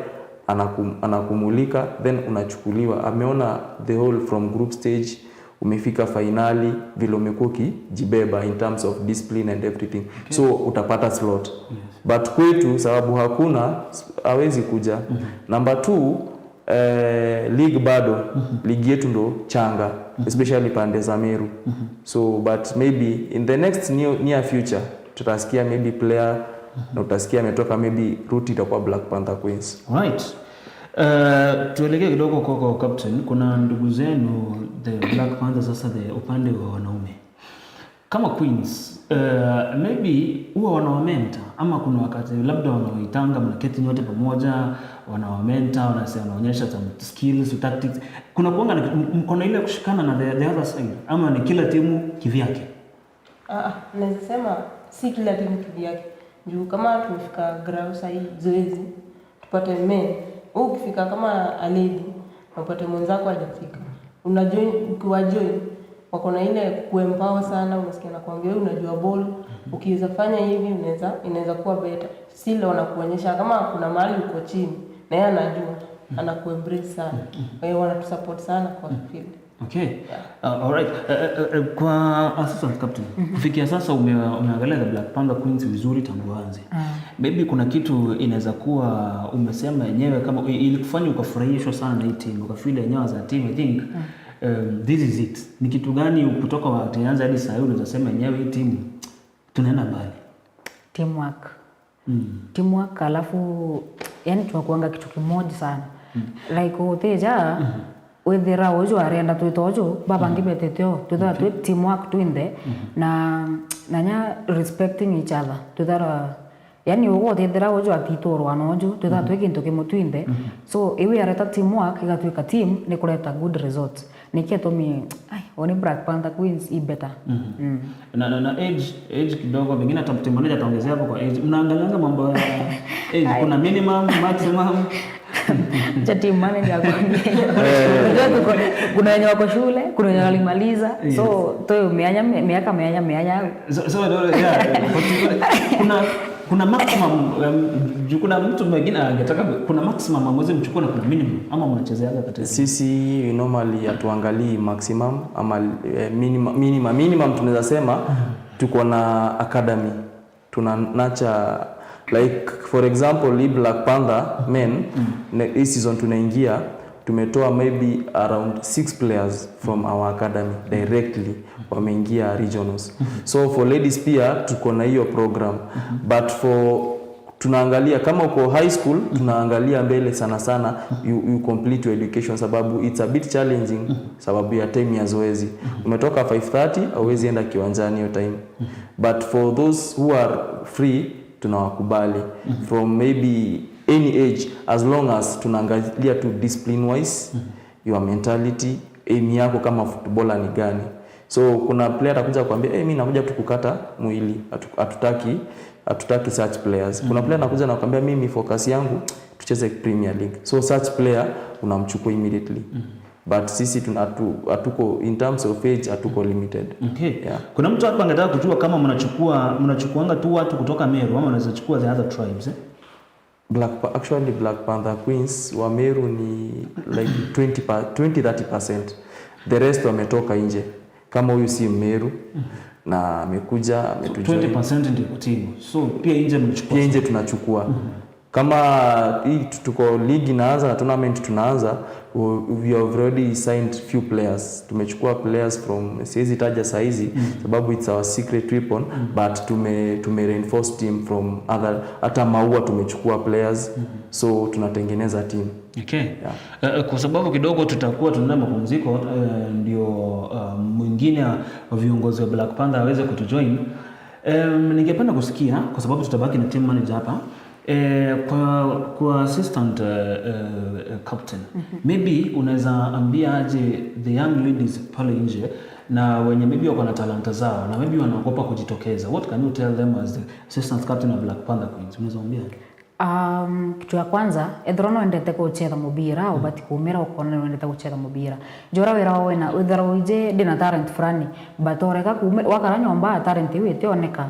anakumulika then unachukuliwa, ameona the whole from group stage umefika finali vile umekuwa ukijibeba in terms of discipline and everything. Okay. So utapata slot. Yes. But kwetu sababu hakuna hawezi kuja. Number 2 league bado ligi yetu ndo changa especially pande za Meru. So but maybe in the next near future tutasikia maybe player na utasikia ametoka maybe route itakuwa Black Panther Queens. Right. Tuelekee kidogo kwa captain. Kuna ndugu zenu the Black Panther sasa the upande wa wanaume. Kama Queens, maybe huwa wanawamenta ama kuna wakati labda wanaoitanga mnaketi nyote pamoja, wanawamenta, wanaonyesha some skills, tactics. Kuna kuanga mkono ile kushikana na the other side ama ni kila timu kivyake? Naweza sema si kila timu kivyake. Juu kama tumefika ground sahi zoezi, tupate men. Ukifika kama aledi, upate mwenzako hajafika. Unajoin, ukiwa join wako na ile kuempower sana, unasikia na kuambia wewe unajua ball, ukiweza fanya hivi inaweza kuwa better. Sile wanakuonyesha kama kuna mahali uko chini na yeye anajua, anakuembrace sana. Kwa hiyo wanatusupport sana kwa field. Okay. Yeah. All right. Kwa assistant captain, kufikia sasa umeangalia the Black Panther Queens vizuri tangu anze. Maybe kuna kitu inaweza kuwa umesema yenyewe kama ilikufanya ukafurahishwa sana na hii team, ukafeel yenyewe as a team, I think this is it. Ni kitu gani kutoka wakati anza hadi sasa unaweza sema yenyewe hii team tunaenda mbali? Teamwork. Teamwork, alafu yani tunakuanga kitu kimoja sana. Like uteja wethera ojo arenda twitojo baba ngibeteteo tutha teamwork twinde na nya respecting each other tutha yani ugo thethera ojo atitorwa nojo tutha twekinto kimutwinde so iwe areta teamwork igatwika team ni kuleta good results niketomi oni Black Panther Queens i better. Na age kidogo pengine hata team manager ataongezea hapo kwa age. Mnaangalianga mambo ya age, kuna minimum, maximum? Team manager kuna wenye wako shule, kuna wenye walimaliza, so toyo miaka meanya. So kuna maximum, kuna mtu mwingine angetaka kuna maximum amweze mchukua na kuna minimum ama mnachezeaga katika? Sisi normally hatuangalii maximum ama minimum tunaweza sema tuko na academy. Tuna nacha like for example Black Panther men this season tunaingia tumetoa maybe around 6 players from our academy directly wameingia regionals. So for ladies pia tuko na hiyo program, but for tunaangalia kama uko high school tunaangalia mbele sana you complete your education sababu it's a bit challenging sababu ya time ya zoezi. Umetoka 5:30 hauwezi enda kiwanjani hiyo time, but for those who are free tunawakubali from maybe any age as long as tunaangalia tu discipline wise your mentality, aim yako kama footballer ni gani. So kuna player atakuja kuambia mimi nakuja tu kukata mwili, hatutaki such players. Kuna player anakuja na kuambia mimi focus yangu tucheze Premier League, so such player unamchukua immediately. But sisi hatuko in terms of age hatuko limited. Okay. Yeah. Kuna mtu hapa angetaka kujua kama mnachukuanga tu watu kutoka Meru ama unaweza chukua the other tribes Actually Black Panther Queens wa Meru ni like 20-30%. The rest wametoka nje. Kama huyu si Meru na amekuja ametujoin 20% ndio timu. So pia nje mnachukua. Pia nje tunachukua. Kama hii tuko league inaanza na tournament tunaanza, we have already signed few players. Tumechukua players from siwezi taja saizi sababu it's our secret weapon, but tume reinforce team from other, hata Maua tumechukua players, so tunatengeneza team. Okay. Yeah. Kwa sababu kidogo tutakuwa tunaenda mapumziko, ndio mwingine wa viongozi wa Black Panther aweze kutujoin. Ningependa kusikia kwa sababu tutabaki na team manager hapa. Kwa assistant captain, maybe unaweza ambia aje the young ladies pale nje na wenye maybe wako na talanta zao na maybe wanaogopa kujitokeza. What can you tell them as the assistant captain of Black Panther Queens? Unaweza ambia? Kitu ya kwanza edrono endete kucheza mubira ubati kumira ukona endete kucheza mubira jora wera wena udhara uje dina talent fulani batoreka kumira wakaranya omba talent iwe tioneka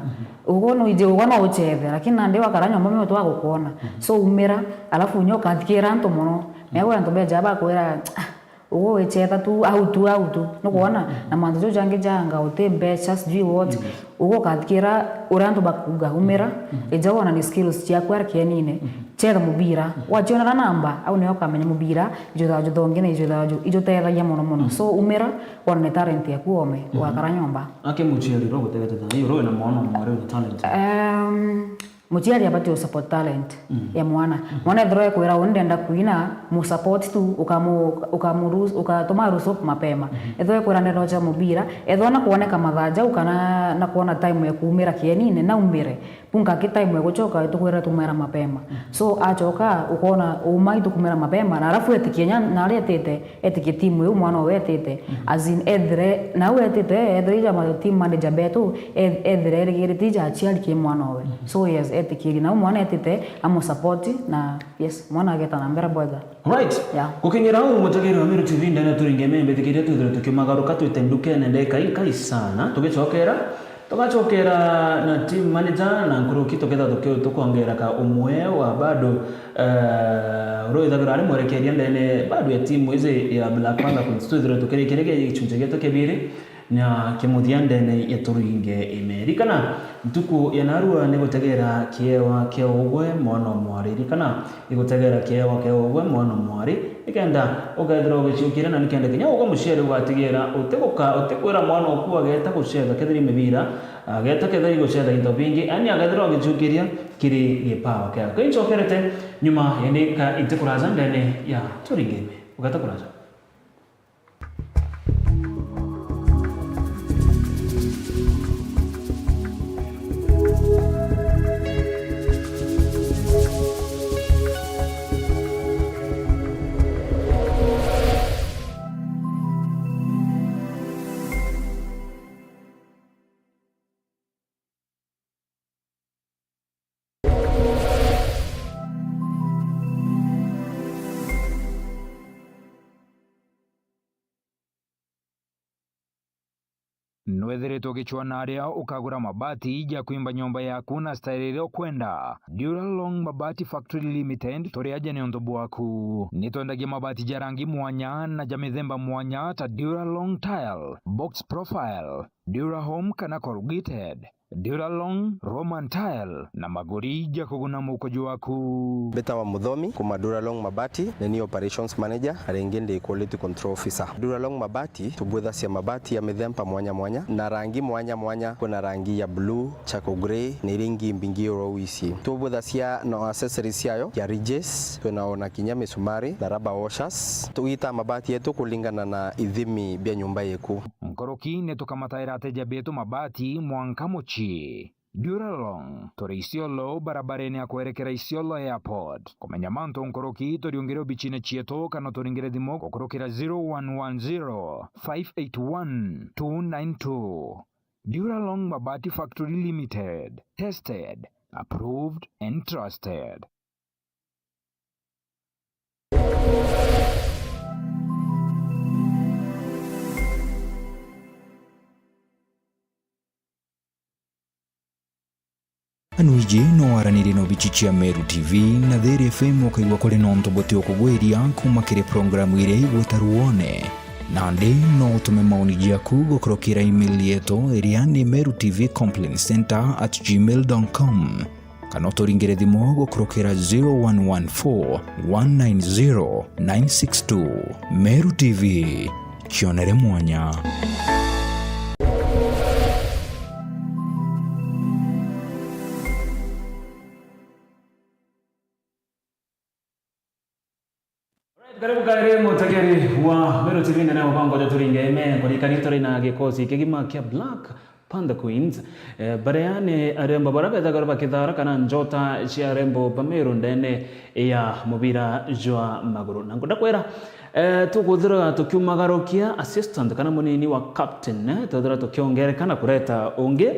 ugono ije ugono ucheze lakini nande wakaranya omba mimi twa kuona so umira alafu nyoka thikira nto muno mewe anto be jaba kwera ugo wecheta tu autu no kuona na manzo jange janga utembe just do what ugo kathikira uranto bakuga umira ejawa na skills cia kwara kienine chetha mubira wachiona na namba au ne okamenya mubira jutha juthongene jutha tethagia muno so umira wone talent yaku ome wakara nyomba ake muchiari ro gutegete hiyo ro na maono mware ni talent muchiari abati support talent ya mwana throe kwira ndenda kuina mu support tu ukatoma ruhusa mapema throe kwira ndenda cha mubira ethona kuoneka mathaja ukana na kuona time ya kuumira kienine na umire punga ki time ya gucoka tukwira tumera mapema so achoka ukona umai tukumera mapema na alafu etikienya na aletete etike timu yo mwana wetete azin edre na wetete edre ja team manager betu edre rigiriti achiali ki mwana we so yes etikiri na mwana etete amo support na yes mwana ageta na mbera boga right yeah kukinyira u mutegeri wa Meru TV ndana turinge membe tikiria tuthire tukimagaruka twitenduke nende kai sana tugachokera na team manager na nguruki toketha tukongera ka umwe wa bado roithagira ari mwerekeria ndene bado ya timu izi ya Black Panther kunstuthire tukirekerege ichunje geto kebiri na kimuthia ndene ya turinge imeri kana ntuku ya narua ni gutegera kiewa keogwe mwana mwari kana igutegera kiewa keogwe mwana mwari ikenda ugathira ugichukira na nikenda kinya ugo muchere gwatigera utekwira mwana okuwa geta gucetha kethiri mibira geta kethiri gucetha into bingi ani agathira ugichukiria kiri gipawa kya kinchokerete nyuma yendika itekuraza ndene ya turinge ugatakuraza Nwethiritwo gichwana aria ukagura mabati ja kuimba nyomba yaku na style ile ukwenda. Duralong Mabati Factory Limited toriaja ni ondobu waku. Nitwendagia mabati ja rangi mwanya na ja mithemba mwanya ta Duralong Tile, Box Profile, Durahome kana corrugated, Duralong Roman Tile na magori ja kuguna mukojo waku. Beta wa Muthomi kuma Duralong Mabati ni operations manager arengende quality control officer. Duralong Mabati tubwetha cia mabati ya mithemba mwanya mwanya na rangi mwanya mwanya. Kuna rangi ya blue, charcoal grey na rangi mbingi rowisi. Tubwetha cia no accessories yayo ya ridges, tunaona kinya misumari na rubber washers. Tuita mabati yetu kulingana na ithimi bya nyumba yeku. Nkoroki netukamataira ateja betu mabati mwankamochi. Duralong tori Isiolo barabareni ya kuerekera Isiolo Airport. Kumenya manto nkoroki toriongere bichine chieto kana toringere dimo kukurokera 0110 581 292. Duralong Mabati Factory Limited. Tested, approved and trusted. Anuije no waranire no bichichia Meru TV na There FM okaigwa kuri no ntobote okugweria kuma kire programu ire igwetaruone na ndi no tume maoni jaku gukorokira email yetu iria ni merutv.complaintcenter@gmail.com kana turingire thimo gukorokira 0114 190 962. Meru TV kionere mwanya. Karibu kaire mutegeri wa Meru TV na mpango ja turinge eme kwa kanitore na gikosi kigima kia Black Panther Queens bareane arembo barabeta garba kithara kana njota cia rembo Meru ndene ya mubira jwa maguru na ngodakwera tukuthira tukiumagarokia assistant kana munini wa captain tuthira tukiongere kana kureta ungi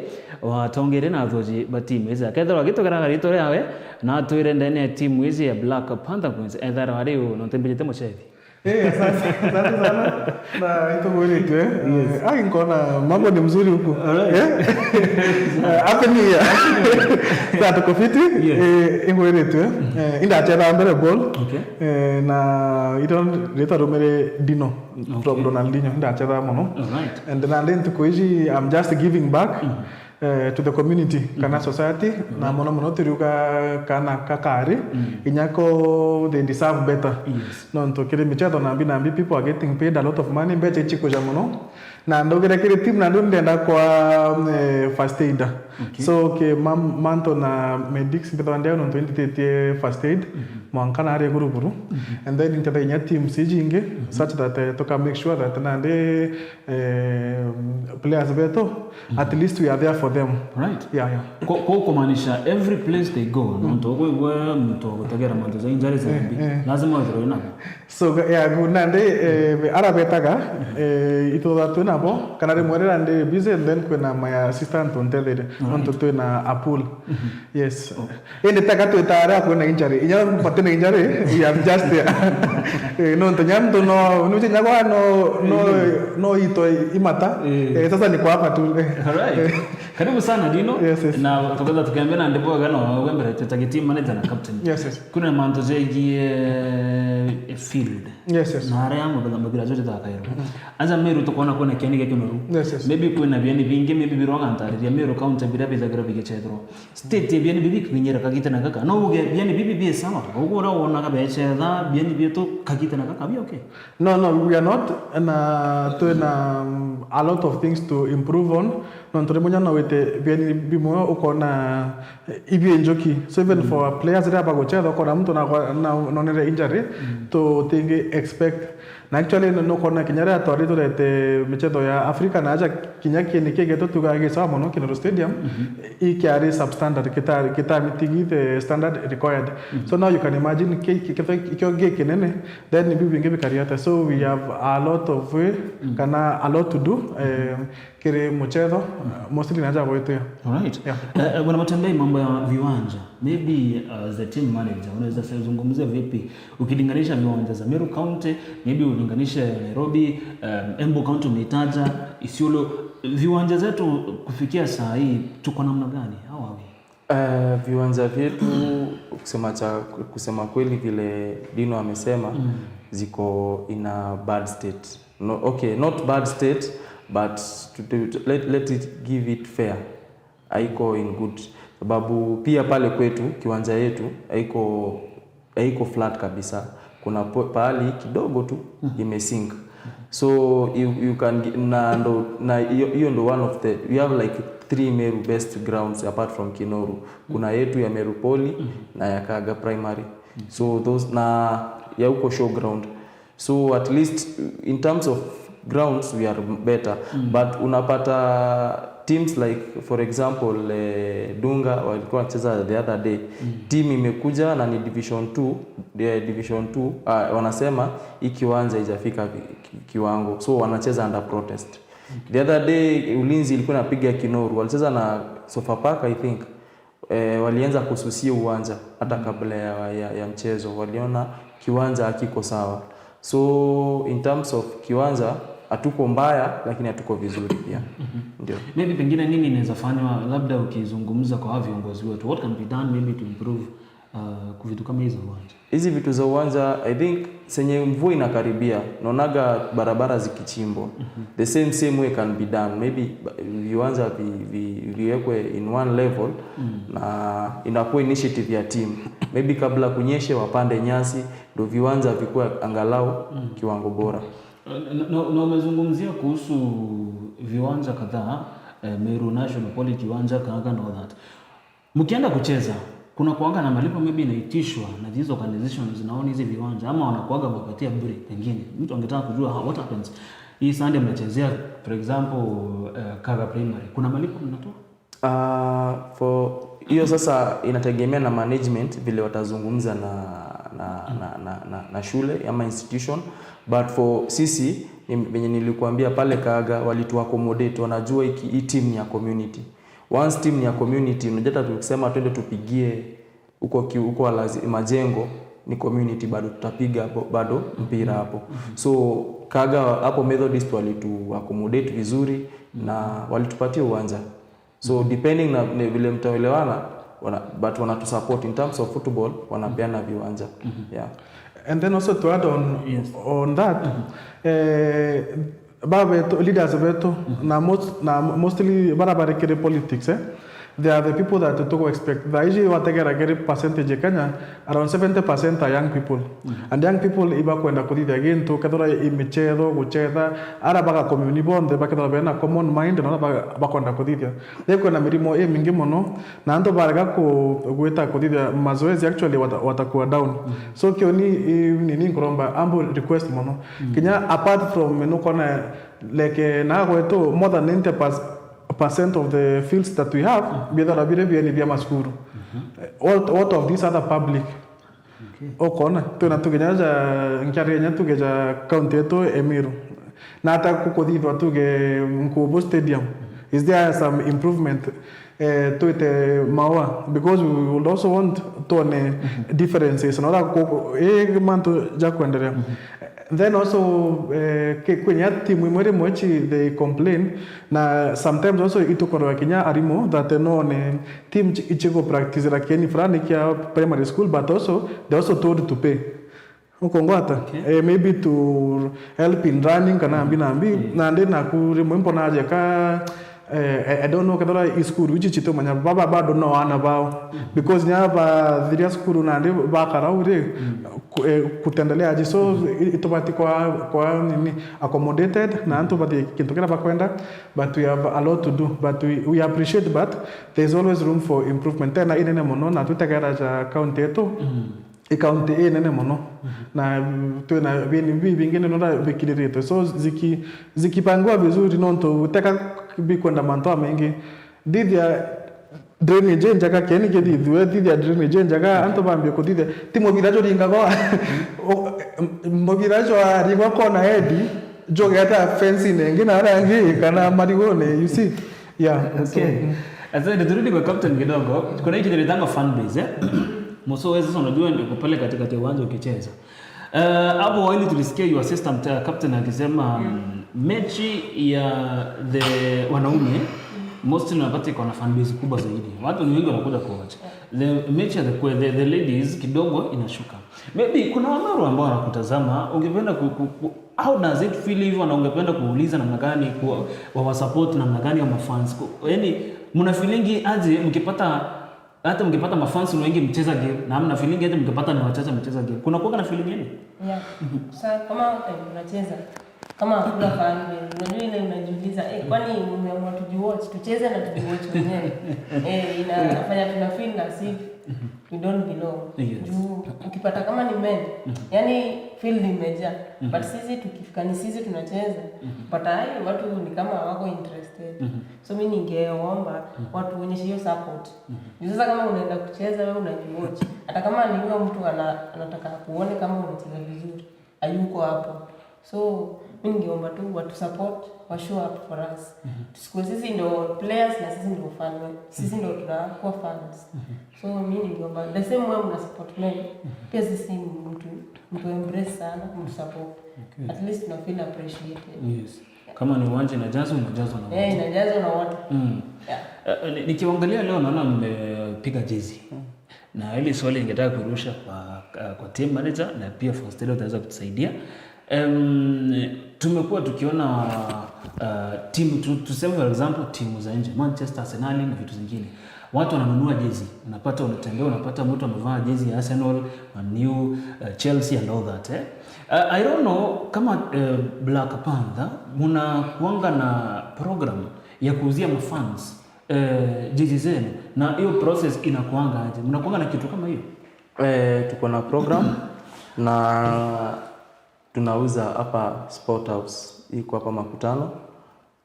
wa tongere na thoji ba team izi akethira gitogera garitore yawe na tuire ndene team izi ya Black Panther Queens ethara hari no tembelete mochethi. Asante sana na ito mwere tu nkona mambo ni mzuri huku happy new year sa tuko fiti mwere tu inda chana mbele ball na ito leta romere Dino from Ronaldinho inda chana mono and then tuko hizi I'm just giving back to the community kana society na mono tiriuka kana kakari inyako they deserve better. No to kile michezo nambi people are getting paid a lot of money beche chiko jamono na ndogera kile team na ndo ndenda kwa first aid. So ke manto na medics beto ndio no 2030 first aid mwankana are guru and then into the team sijinge such that to can make sure that nande players beto at least we are there for them. Right. Yeah. Kwa kumaanisha every place they go mtu wewe mtu utagera manzo za injury zambi lazima waziro nako. So nande arabetaga ito datu nabo kana remorera nde busy and then kuna my assistant on tele on to na apul. Yes. Ende taka to tara kuna injury inya patena injury we are just there. No ntanyam to no nyagwa no ito imata sasa ni kwa hapa tu. Alright. Karibu sana Dino. Yes. Na tukaza tukiambia na ndipo gano wembere tutagi team manager na captain. Yes. Kuna manto zegi field. Yes. Na area yangu bagamba bila zote za kairo. Aza meru tukona kuna kiani kino ru. Yes. Maybe kuna biani bingi maybe bironga antari ya meru county bila biza gra bige chedro. State biani bibi kinyera kagita na kaka. No uge biani bibi bi sama. Ugo ra wona ka beche da biani bi to kagita na kaka bi okay. No, we are not and a lot of things to improve on. No ntoremonya na wete biani bimo ukona ibi enjoki. So even for players that are gocheza ukona mtu na nere injury to think expect na actually no kona kinyara atori to rete michezo ya Afrika na aja kinyaki ni kege to tugage sawa mono Kinoro Stadium I carry substandard kita mitigi the standard required. So now you can imagine ikyo ge kinene then bibi ngebi kariata. So we have a lot of way kana a lot to do kile mchezo mostly naja wetu. Alright. Bwana Matembei, mambo ya viwanja maybe as the team manager unaweza kuzungumzia vipi ukilinganisha viwanja za Meru County maybe ulinganishe Nairobi, Embu County umeitaja, Isiolo, viwanja zetu kufikia saa hii tuko namna gani? How are we? Viwanja vyetu kusema kweli vile Dino amesema ziko in a bad state. No, okay, not bad state but let it give it fair. Haiko in good sababu pia pale kwetu kiwanja yetu haiko flat kabisa. Kuna pahali kidogo tu imesink. So you can na hiyo ndo one of the we have like 3 Meru best grounds apart from Kinoru. Kuna yetu ya Meru Poly na ya Kaga Primary. So those na ya huko showground. So at least in terms of grounds we are better. But unapata teams like for example Dunga walikuwa wanacheza the other day. Team imekuja na ni division 2 wanasema hii kiwanja haijafika kiwango, so wanacheza under protest. The other day Ulinzi ilikuwa inapiga Kinoru, walicheza na Sofapaka I think. Walianza kususia uwanja hata kabla ya mchezo, waliona kiwanja hakiko sawa. So in terms of kiwanja hatuko mbaya lakini hatuko vizuri pia. Ndio. Maybe pengine nini inaweza fanywa labda ukizungumza kwa viongozi wetu, what can be done maybe to improve vitu kama hizo uwanja? Hizi vitu za uwanja I think senye mvua inakaribia naonaga barabara zikichimbwa. The same way can be done. Maybe viwanja viwekwe in one level na inakuwa initiative ya team. Maybe kabla kunyeshe wapande nyasi ndio viwanja vikue angalau kiwango bora. Na umezungumzia kuhusu viwanja kadhaa, Meru National Poly kiwanja Kaga na that. Mkienda kucheza kuna kuanga na malipo maybe inaitishwa na hizo organizations zinaona hizi viwanja ama wanakuaga wapatia bure pengine. Mtu angetaka kujua what happens. Hii Sunday mnachezea for example Kaga Primary. Kuna malipo mnatoa? For hiyo sasa inategemea na management vile watazungumza na shule ama institution, but for sisi venye nilikuambia pale Kaga walitu accommodate, wanajua hii team ya community. Once team ya community unajata tukisema twende tupigie huko majengo ni community, bado tutapiga bado mpira hapo. So Kaga hapo Methodist walitu accommodate vizuri na walitupatia uwanja. So depending na vile mtaelewana but wanatu support in terms of football, wanapeana viwanja. Yeah. And then also to add on that leaders wetu na mostly barabara kire politics they are the people that to expect the issue wategera gere percentage Kenya around 70% are young people and young people iba kwenda kuthithia gintu kethora imichezo guchetha ara baga community bonde bakethora bena common mind na bakwenda kuthithia kwena mirimo mingi muno na anto baraga gwita kuthithia mazoezi actually watakuwa down so kio ni ngoromba ambo request muno Kenya apart from nukona like na gwetu more than 90% of the fields that we have bidara bire bia maskuru all of these other public okona tuna tugenyaja nkiarenya tugeja county yetu Emiru na hata kukodithwa tuge Mkubo stadium is there some improvement to it mawa because we would also want to differences na manto ja kuendelea then also kwenye timu mwere mochi they complain na sometimes also itokoro Kenya arimo that no team ichiko practice la Kenya fulani kia primary school but also they also told to pay ukongwata maybe to help in running kana ambi na ndena kurimo imponaje ka I don't know kadora school which chito manya baba bado no ana bao because nyaba thiria school na ndi bakaraure kutendelea aje so itobati kwa nini accommodated na anto bati kintu bakwenda but we have a lot to do but we appreciate but there's always room for improvement tena inene mono na tutegera ja county yetu county nene mono na tuna vingine nona vikirito so zikipangwa vizuri nonto utaka bikwenda manto mengi dithia drainage njaga keni kedithwe dithia drainage njaga anto bambye kudithia timo birajo ringago mbogirajo arigo kona edi jogeta fence nengi na rangi kana marigone you see yeah okay asa ndio turudi kwa captain kidogo kuna hicho kinatanga fan base Moso wewe sasa unajua ndio pale katikati ya uwanja ukicheza. Hapo wali tulisikia your assistant captain akisema mechi ya the wanaume mostly unapata iko na fan base kubwa zaidi. Watu ni wengi wanakuja kuwatch. The mechi ya the ladies kidogo inashuka. Maybe kuna wamama ambao wanakutazama ungependa how does it feel hivyo na ungependa kuuliza namna gani wa support namna gani ya mafans. Yaani mna feeling aje mkipata mafans wengi mcheza game na hamna feeling hata mkipata ni wachache mcheza game. Kuna kuwa na feeling gani? Yeah. Sasa kama tunacheza kama hakuna fan unajua ile unajiuliza kwani umeamua tujiwatch tucheze na tujiwatch wenyewe. Inafanya tuna feel na si we don't belong. Juu ukipata kama ni men yani field imejaa but sisi tukifika ni sisi tunacheza pata watu ni kama wako interested so mimi ningeomba watu waonyeshe hiyo support. Sasa kama unaenda kucheza wewe unajiwatch hata kama ni huyo mtu anataka kuone kama unacheza vizuri hayuko hapo so mimi ningeomba tu watu support wa show up for us. Tusikue sisi ndio players na sisi ndio fans sisi ndio tunakuwa fans so mimi ningeomba the same way mna support men pia sisi mtu embrace sana mtu support at least tuna feel appreciated. Yes. Kama ni uwanja inajazwa na watu. Inajazwa na watu. Nikiangalia leo naona mmepiga jezi. Na ile swali ningetaka kurusha kwa team manager na pia Faustino ataweza kutusaidia. Tumekuwa tukiona timu tuseme for example timu za nje Manchester, Arsenal na vitu zingine. Watu wananunua jezi. Unapata unatembea unapata mtu amevaa jezi ya Arsenal, Man U, Chelsea and all that. I don't know kama Black Panther muna kuanga na program ya kuuzia mafans jezi zenu na hiyo process inakuanga aje? Mnakuanga na kitu kama hiyo? Tuko na program na tunauza hapa Sport House iko hapa Makutano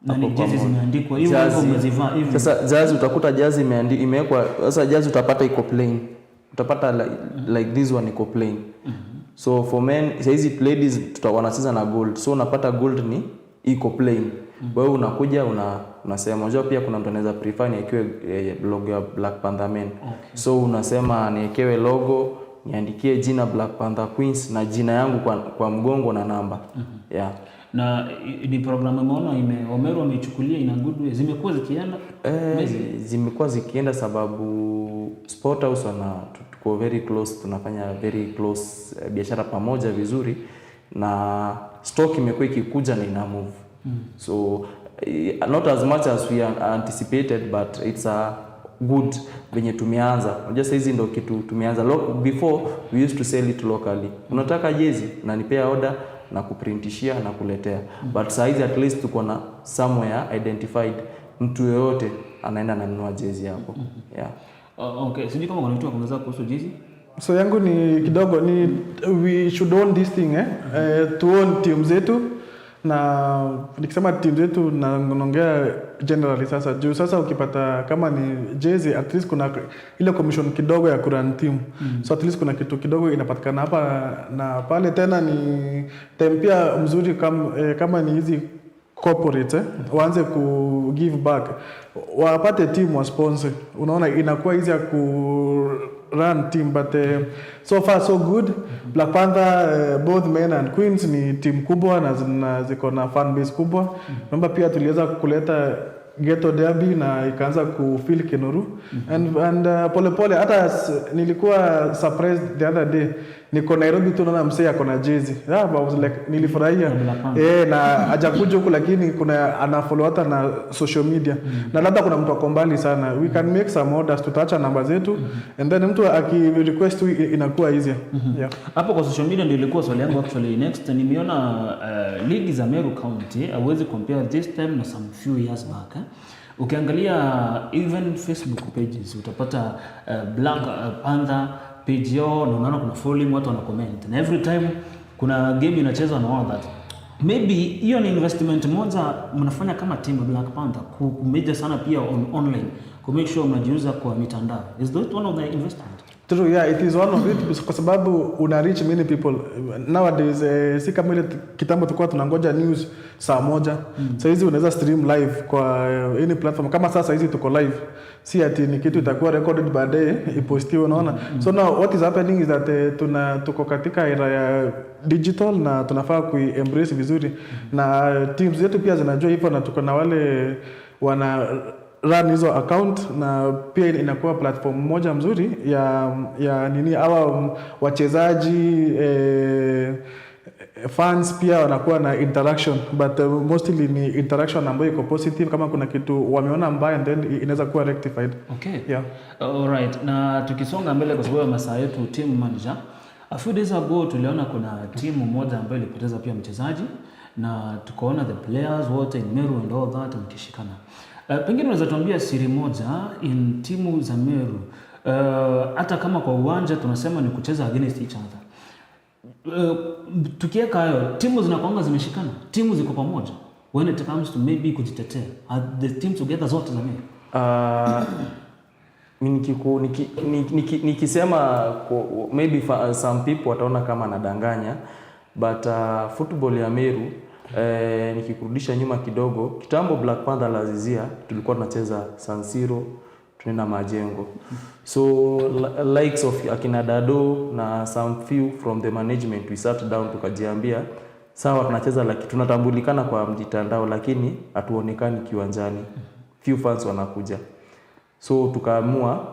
na ni jezi zimeandikwa hiyo hapo umezivaa hivi. Sasa jezi utakuta jezi imewekwa sasa jezi utapata iko plain utapata like this one iko plain so for men hizi ladies wanacheza na gold so unapata gold ni iko plain wewe unakuja unasema unajua pia kuna mtu anaweza prefer niekewe logo ya Black Panther Men so unasema niekewe logo niandikie jina Black Panther Queens na jina yangu kwa mgongo na namba yeah. Na ni programu umeona Omero ameichukulia ina good way zimekuwa zikienda zimekuwa zikienda sababu Sport House tuko very close tunafanya very close biashara pamoja vizuri na stock imekuwa ikikuja na ina move So not as much as we anticipated, but it's a good venye tumeanza. Unajua sasa hizi ndio kitu tumeanza. Before we used to sell it locally. Unataka jezi na nipea order na kuprintishia na kuletea. But sasa hizi at least tuko na somewhere identified, mtu yoyote anaenda na nunua jezi hapo. Yeah. Okay, sijui kama kuna mtu anaongeza kuhusu jezi. So yangu ni kidogo ni we should own this thing to own team zetu, na nikisema team zetu naongea generally sasa. Juu sasa ukipata kama ni jezi, at least kuna ile commission kidogo ya kurun team. So at least kuna kitu kidogo inapatikana hapa na pale. Tena ni tempia mzuri kama ni hizi corporate waanze ku give back, wapate team wa sponsor. Unaona inakuwa easy ya ku run team, but so far so good. Black Panther both men and queens ni team kubwa na ziko na fan base kubwa. Naomba pia tuliweza kuleta Ghetto Derby na ikaanza kufeel Kinoru and pole hata nilikuwa surprised the other day, niko Nairobi tu naona msee akona jezi. I was like nilifurahia na hajakuja huku, lakini kuna ana follow hata na social media na labda kuna mtu akombali sana. We can make some orders, tutaacha namba zetu and then mtu aki request inakuwa easier. Yeah, hapo kwa social media ndio ilikuwa swali yangu actually. Next nimeona ligi za Meru County hauwezi compare this time na some few years back. Ukiangalia even Facebook pages utapata Black Panther page yao na unaona kuna following, watu wana comment, na every time kuna game inachezwa na all that. Maybe hiyo ni investment moja mnafanya kama team Black Panther kumeja sana pia online, ku make sure mnajiuza kwa mitandao. Is that one of the investment? True, yeah, it is one of it, kwa sababu una reach many people nowadays. Si kama ile kitambo tulikuwa tunangoja news saa moja. Sasa hizi unaweza stream live kwa any platform. Kama sasa hizi tuko live, si ati ni kitu itakuwa recorded baadaye ipostiwe, unaona. So now what is happening is that tuko katika era ya digital na tunafaa kuembrace vizuri, na teams zetu pia zinajua hivyo, na tuko na wale wana run hizo account, na pia inakuwa platform moja mzuri ya nini hawa wachezaji fans pia wanakuwa na interaction, but mostly ni interaction ambayo iko positive. Kama kuna kitu wameona mbaya then inaweza kuwa rectified. Okay. Yeah. All right. Na tukisonga mbele kwa sababu masaa yetu, team manager, a few days ago tuliona kuna timu moja ambayo ilipoteza pia mchezaji, na tukaona the players wote in Meru and all that mkishikana. Pengine unaweza tuambia siri moja in timu za Meru, hata kama kwa uwanja tunasema ni kucheza against each other. Tukiweka hayo, timu zinakuanga zimeshikana, timu ziko pamoja when it comes to maybe kujitetea, are the team together zote za Meru? Nikisema maybe some people wataona kama nadanganya, but football ya Meru, nikikurudisha nyuma kidogo, kitambo Black Panther la Azizia tulikuwa tunacheza San Siro, tunaenda Majengo. So likes of akina Dado na some few from the management, we sat down tukajiambia sawa tunacheza, lakini tunatambulikana kwa mtandao lakini hatuonekani kiwanjani, few fans wanakuja. So tukaamua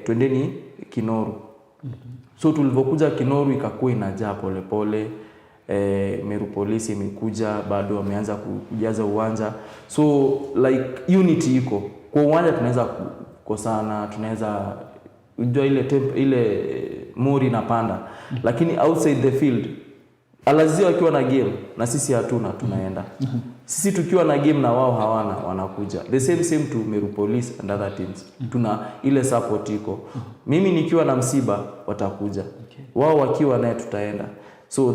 twendeni Kinoru. So tulivyokuja Kinoru ikakuwa inajaa pole pole. Meru Police imekuja, bado wameanza kujaza uwanja. So like unity iko kwa uwanja, tunaweza kukosana, tunaweza unajua ile mori inapanda, lakini outside the field Alazia wakiwa na game na sisi hatuna, tunaenda. Sisi tukiwa na game na wao hawana, wanakuja. The same to Meru Police and other teams. Tuna ile support iko. Mimi nikiwa na msiba watakuja. Wao wakiwa naye tutaenda. So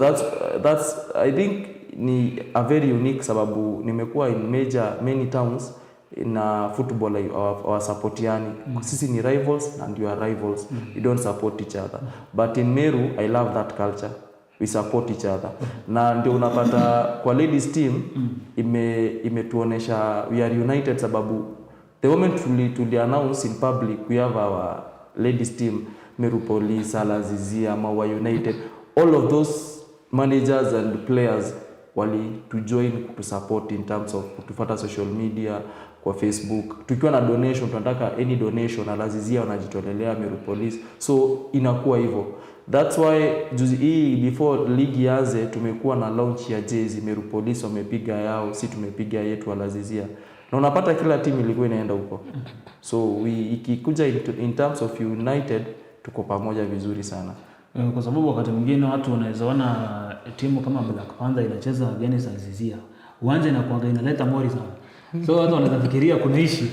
that's I think ni a very unique, sababu nimekuwa in many towns in football, our support yani. Sisi ni rivals and you are rivals. You don't support each other. But in Meru, I love that culture. We support each other. Na ndio unapata kwa ladies team imetuonesha we are united, sababu the moment to announce in public we have our ladies team, Meru Police, Alazizia, Mawa United, all of those managers and players wali to join to support in terms of kutufuata social media kwa Facebook. Tukiwa na donation, tunataka any donation, Alazizia wanajitolelea, Meru Police. So inakuwa hivyo. That's why juzi hii before ligi yaze tumekuwa na launch ya jezi. Meru Police wamepiga yao, si tumepiga yetu Al-Azizia. Na unapata kila timu ilikuwa inaenda huko. So ikikuja in terms of united tuko pamoja vizuri sana. Kwa sababu wakati mwingine watu wanaweza ona timu kama Black Panther inacheza against Al-Azizia. Uwanja inakuanga inaleta mori sana. So watu wanaweza fikiria kunaishi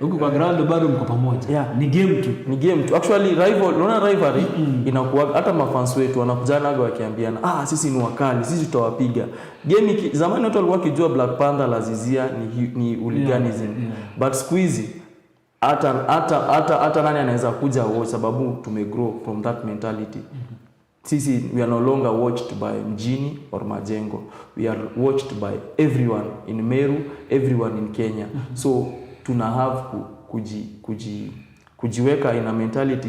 huko kwa ground bado mko pamoja. Yeah. Ni game tu. Ni game tu. Actually rivalry inakuwa hata mafans wetu wanakujana wakiambiana, sisi ni wakali, sisi tutawapiga. Game zamani watu walikuwa wakijua Black Panther Al-Azizia ni hooliganism. But siku hizi hata nani anaweza kuja watch, sababu tumegrow from that mentality. Sisi we are no longer watched by mjini or majengo. We are watched by everyone in Meru, everyone in Kenya. So tuna have kujiweka in a mentality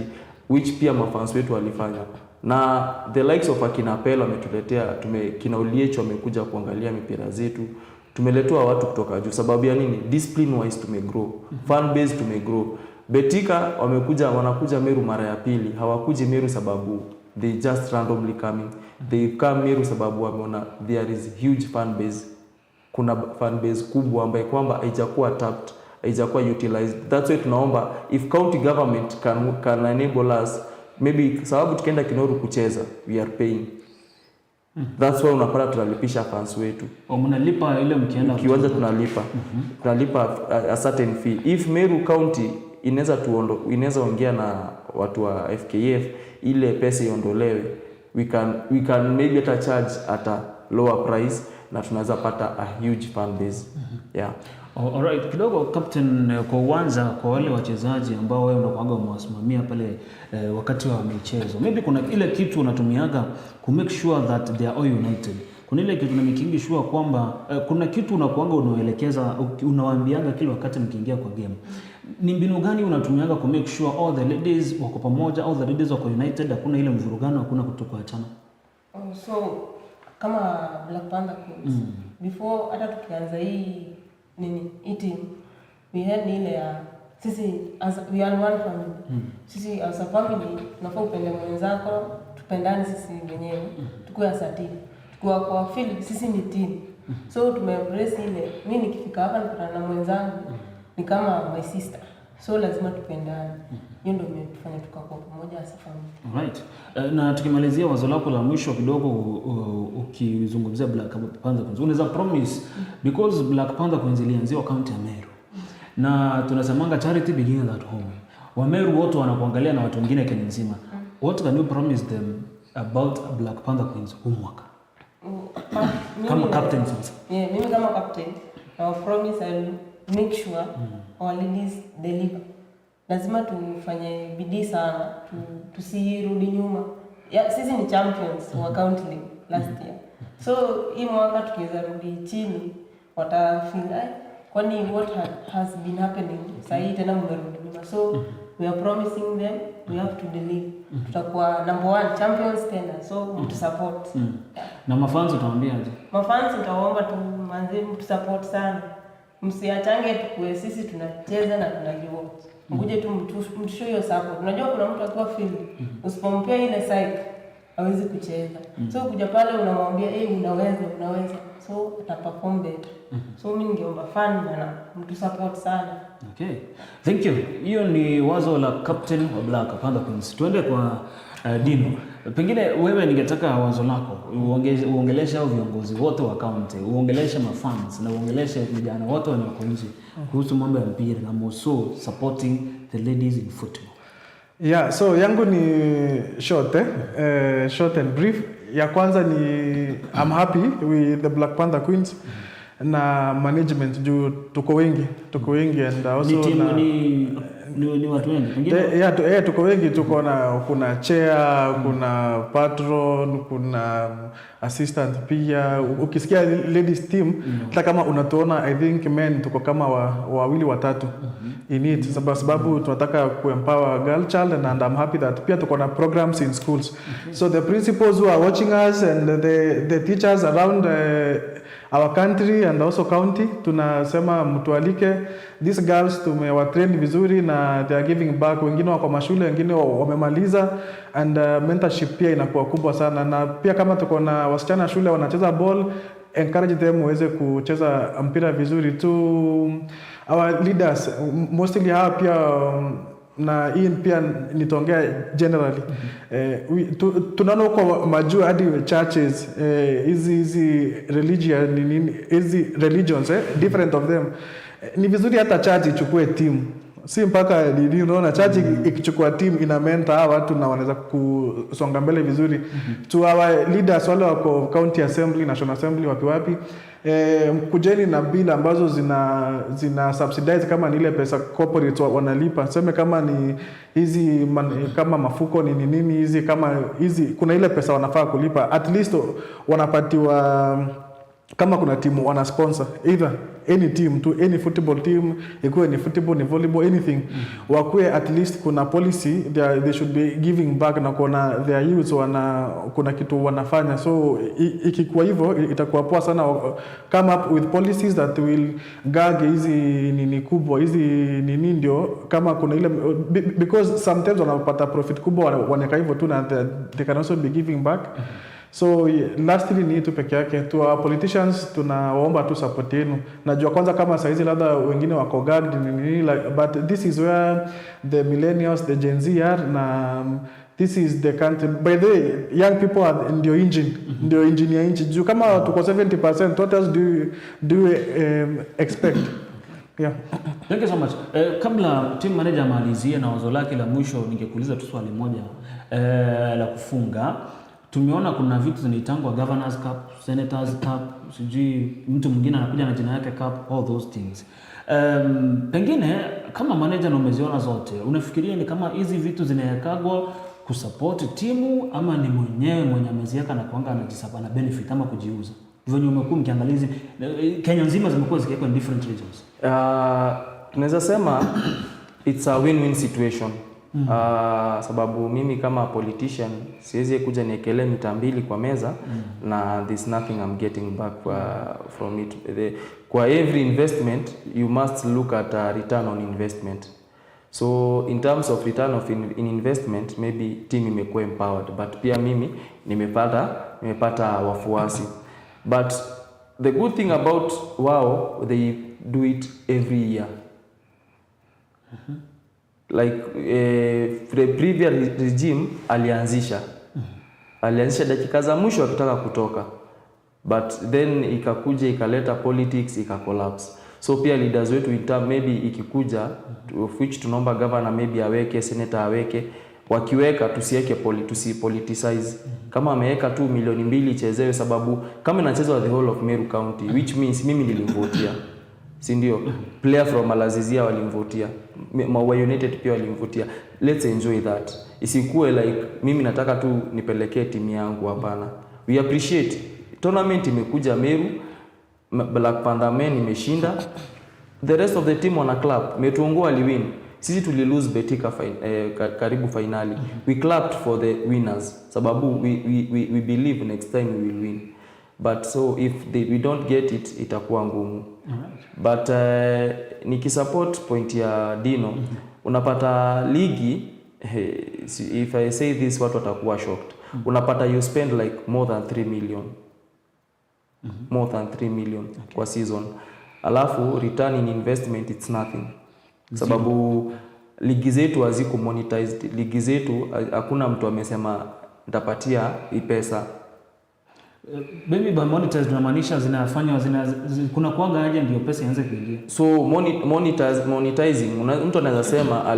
which pia mafans wetu walifanya. Na the likes of akina Pelo wametuletea, kina Oliech wamekuja kuangalia mipira zetu. Tumeletua watu kutoka juu sababu ya nini? Discipline wise tumegrow, fan base tumegrow. Betika wanakuja Meru mara ya pili. Hawakuji Meru sababu they just randomly coming. They come Meru sababu wameona there is huge fan base. Kuna fan base kubwa ambayo kwamba haijakuwa tapped, haijakuwa utilized. That's why tunaomba if county government can enable us, maybe sababu tukienda Kinoru kucheza we are paying. That's why unapata tunalipisha fans wetu. Mnalipa ile mkienda kiwanja tunalipa. Tunalipa a certain fee. If Meru County inaweza ongea na watu wa FKF ile pesa iondolewe, we can maybe charge at a lower price na tunaweza pata a huge fan base. Yeah. Alright, kidogo captain, kwa uwanja kwa wale wachezaji ambao wewe unakuaga umewasimamia pale wakati wa michezo. Maybe kuna ile kitu unatumiaga to make sure that they are all united. Kuna ile kitu na making sure kwamba kuna kitu unakuaga unaelekeza, unawaambiaga kila wakati mkiingia kwa game. Ni mbinu gani unatumiaga ku make sure all the ladies wako pamoja, all the ladies wako united, hakuna ile mvurugano, hakuna kutokuachana? So kama Black Panther Queens, before hata tukianza hii team, we had ile ya sisi we are one family. Sisi as a family tunafaa upende mwenzako, tupendane sisi wenyewe, tukue as a team. Tukua kwa field sisi ni team. So tumeembrace ile, mimi nikifika hapa nikutana na mwenzangu ni kama my sister. So lazima tupendane. Hiyo ndio imetufanya tukakuwa pamoja as a family. Alright. Na tukimalizia wazo lako la mwisho kidogo ukizungumzia Black Panther Queens. Unaweza promise because Black Panther Queens ilianziwa kaunti ya Meru. Na tunasemanga charity begins at home. Wameru wote wanakuangalia na watu wengine Kenya nzima. What can you promise them about Black Panther Queens mwaka? Kama captain sasa. Yeah, mimi kama captain, I promise I'll make sure our ladies deliver. Lazima tufanye bidii sana, tusirudi nyuma. Sisi ni champions wa county league last year. So hii mwaka tukiweza rudi chini, watafeel kwani what has been happening sasa tena mmerudi nyuma. So we are promising them we have to deliver. Tutakuwa number 1 champions tena, so mtu support. Na mafans utawaambia aje? Mafans utaomba tu manze mtu support sana. Msiachange tukue sisi tunacheza na tunajua. Mkuje tu mtu show your support. Unajua kuna mtu akiwa field, usipompea ile side hawezi kucheza. So kuja pale unamwambia unaweza. So ataperform better. So mimi ningeomba fan na mtu support sana. Okay. Thank you. Hiyo ni wazo la captain wa Black Panther Queens. Tuende kwa Dino. Pengine wewe ningetaka wazo lako uongeleshe au viongozi wote wa county, uongeleshe mafans na uongeleshe vijana wote wanaoko nje kuhusu mambo ya mpira na more so supporting the ladies in football. Yeah, so yangu ni short and brief. Ya kwanza ni I'm happy with the Black Panther Queens na management juu tuko wengi and also ni watu wengi pengine tuko wengi, kuna chair, kuna patron, kuna assistant pia. Ukisikia ladies team hata kama unatuona I think men tuko kama wawili watatu in it sababu tunataka kuempower girl child and I'm happy that pia tuko na programs in schools. So the principals who are watching us and the teachers around our country and also county tunasema mtualike these girls tumewatrain vizuri na they are giving back. Wengine wako mashule, wengine wamemaliza, and mentorship pia inakuwa kubwa sana. Na pia kama tuko na wasichana shule wanacheza ball, encourage them waweze kucheza mpira vizuri tu. Our leaders mostly hawa pia na hii pia nitaongea generally. Tunaona huko majuu hadi churches, hizi religions different of them. Ni vizuri hata church ichukue team, si mpaka unaona church ikichukua team ina mentor hawa watu na wanaweza kusonga mbele vizuri. To our leaders wale wako county assembly, national assembly, wapi kujeni na bill ambazo zina subsidize, kama ni ile pesa corporate wanalipa, sema kama ni hizi kama mafuko ni nini hizi, kama hizi kuna ile pesa wanafaa kulipa, at least wanapatiwa. Kama kuna timu wana sponsor either any team to any football team, ikuwe ni football, ni volleyball, anything, wakuwe at least kuna policy they should be giving back, na kuna their youth kuna kitu wanafanya. So ikikuwa hivyo itakuwa poa sana. Come up with policies that will gag hizi nini kubwa, hizi nini, ndio kama kuna ile, because sometimes wanapata profit kubwa waneka hivyo tu, na they can also be giving back. So lastly ni tu peke yake tu, our politicians tunaomba tu support yenu. Najua kwanza kama saizi labda wengine wako gagged nini, like, but this is where the millennials, the Gen Z are, na this is the country. By the way, young people are ndio engine ya nchi. Juu kama tuko 70%, what else do you expect? Yeah. Thank you so much. Kabla team manager malizie na wazo lake la mwisho, ningekuuliza tu swali moja la kufunga. Tumeona kuna vitu zinaitangwa Governors Cup, Senators Cup, sijui mtu mwingine anakuja na jina yake cup, all those things. Pengine kama manager na umeziona zote, unafikiria ni kama hizi vitu zinawekagwa kusupport timu, ama ni mwenyewe mwenye ameziweka na kuanga anajisapa na benefit ama kujiuza? Hivyo umekuwa mkiangalizi Kenya nzima zimekuwa zikiwekwa in different regions. Tunaweza sema it's a win-win situation. Sababu mimi kama politician siwezi kuja niekelee mita mbili kwa meza na there's nothing I'm getting back from it. Kwa every investment you must look at a return on investment. So in terms of return of in investment, maybe team imekuwa empowered, but pia mimi nimepata wafuasi. But the good thing about WOW, they do it every year. Like the previous regime alianzisha dakika za mwisho akitaka kutoka, but then ikakuja ikaleta politics ikacollapse. So pia leaders wetu maybe ikikuja, of which tunaomba governor maybe aweke, senator aweke, wakiweka tusipoliticize. Kama ameweka tu 2 milioni ichezewe, sababu kama inachezwa the whole of Meru County, which means mimi nilimvotia, si ndio? Player from Alazizia walimvotia, Maua United pia walimvotia. Let's enjoy that. Isikuwe like mimi nataka tu nipelekee timu yangu, hapana. We appreciate tournament imekuja Meru, Black Panther Men imeshinda, the rest of the team wana club. Metuongo aliwin, sisi tulilose Betika karibu finali. We clapped for the winners sababu we believe next time we will win. But so if we don't get it, itakuwa ngumu. But nikisupport point ya Dino, unapata ligi, if I say this watu watakuwa shocked. Unapata you spend like more than 3 million. More than 3 million kwa season. Alafu return in investment it's nothing. Sababu ligi zetu haziko monetized. Ligi zetu hakuna mtu amesema nitapatia hii pesa. Baby by monetized tunamaanisha zinafanywa kuna kuanga aje ndio pesa ianze kuingia. So monetizing mtu anaweza sema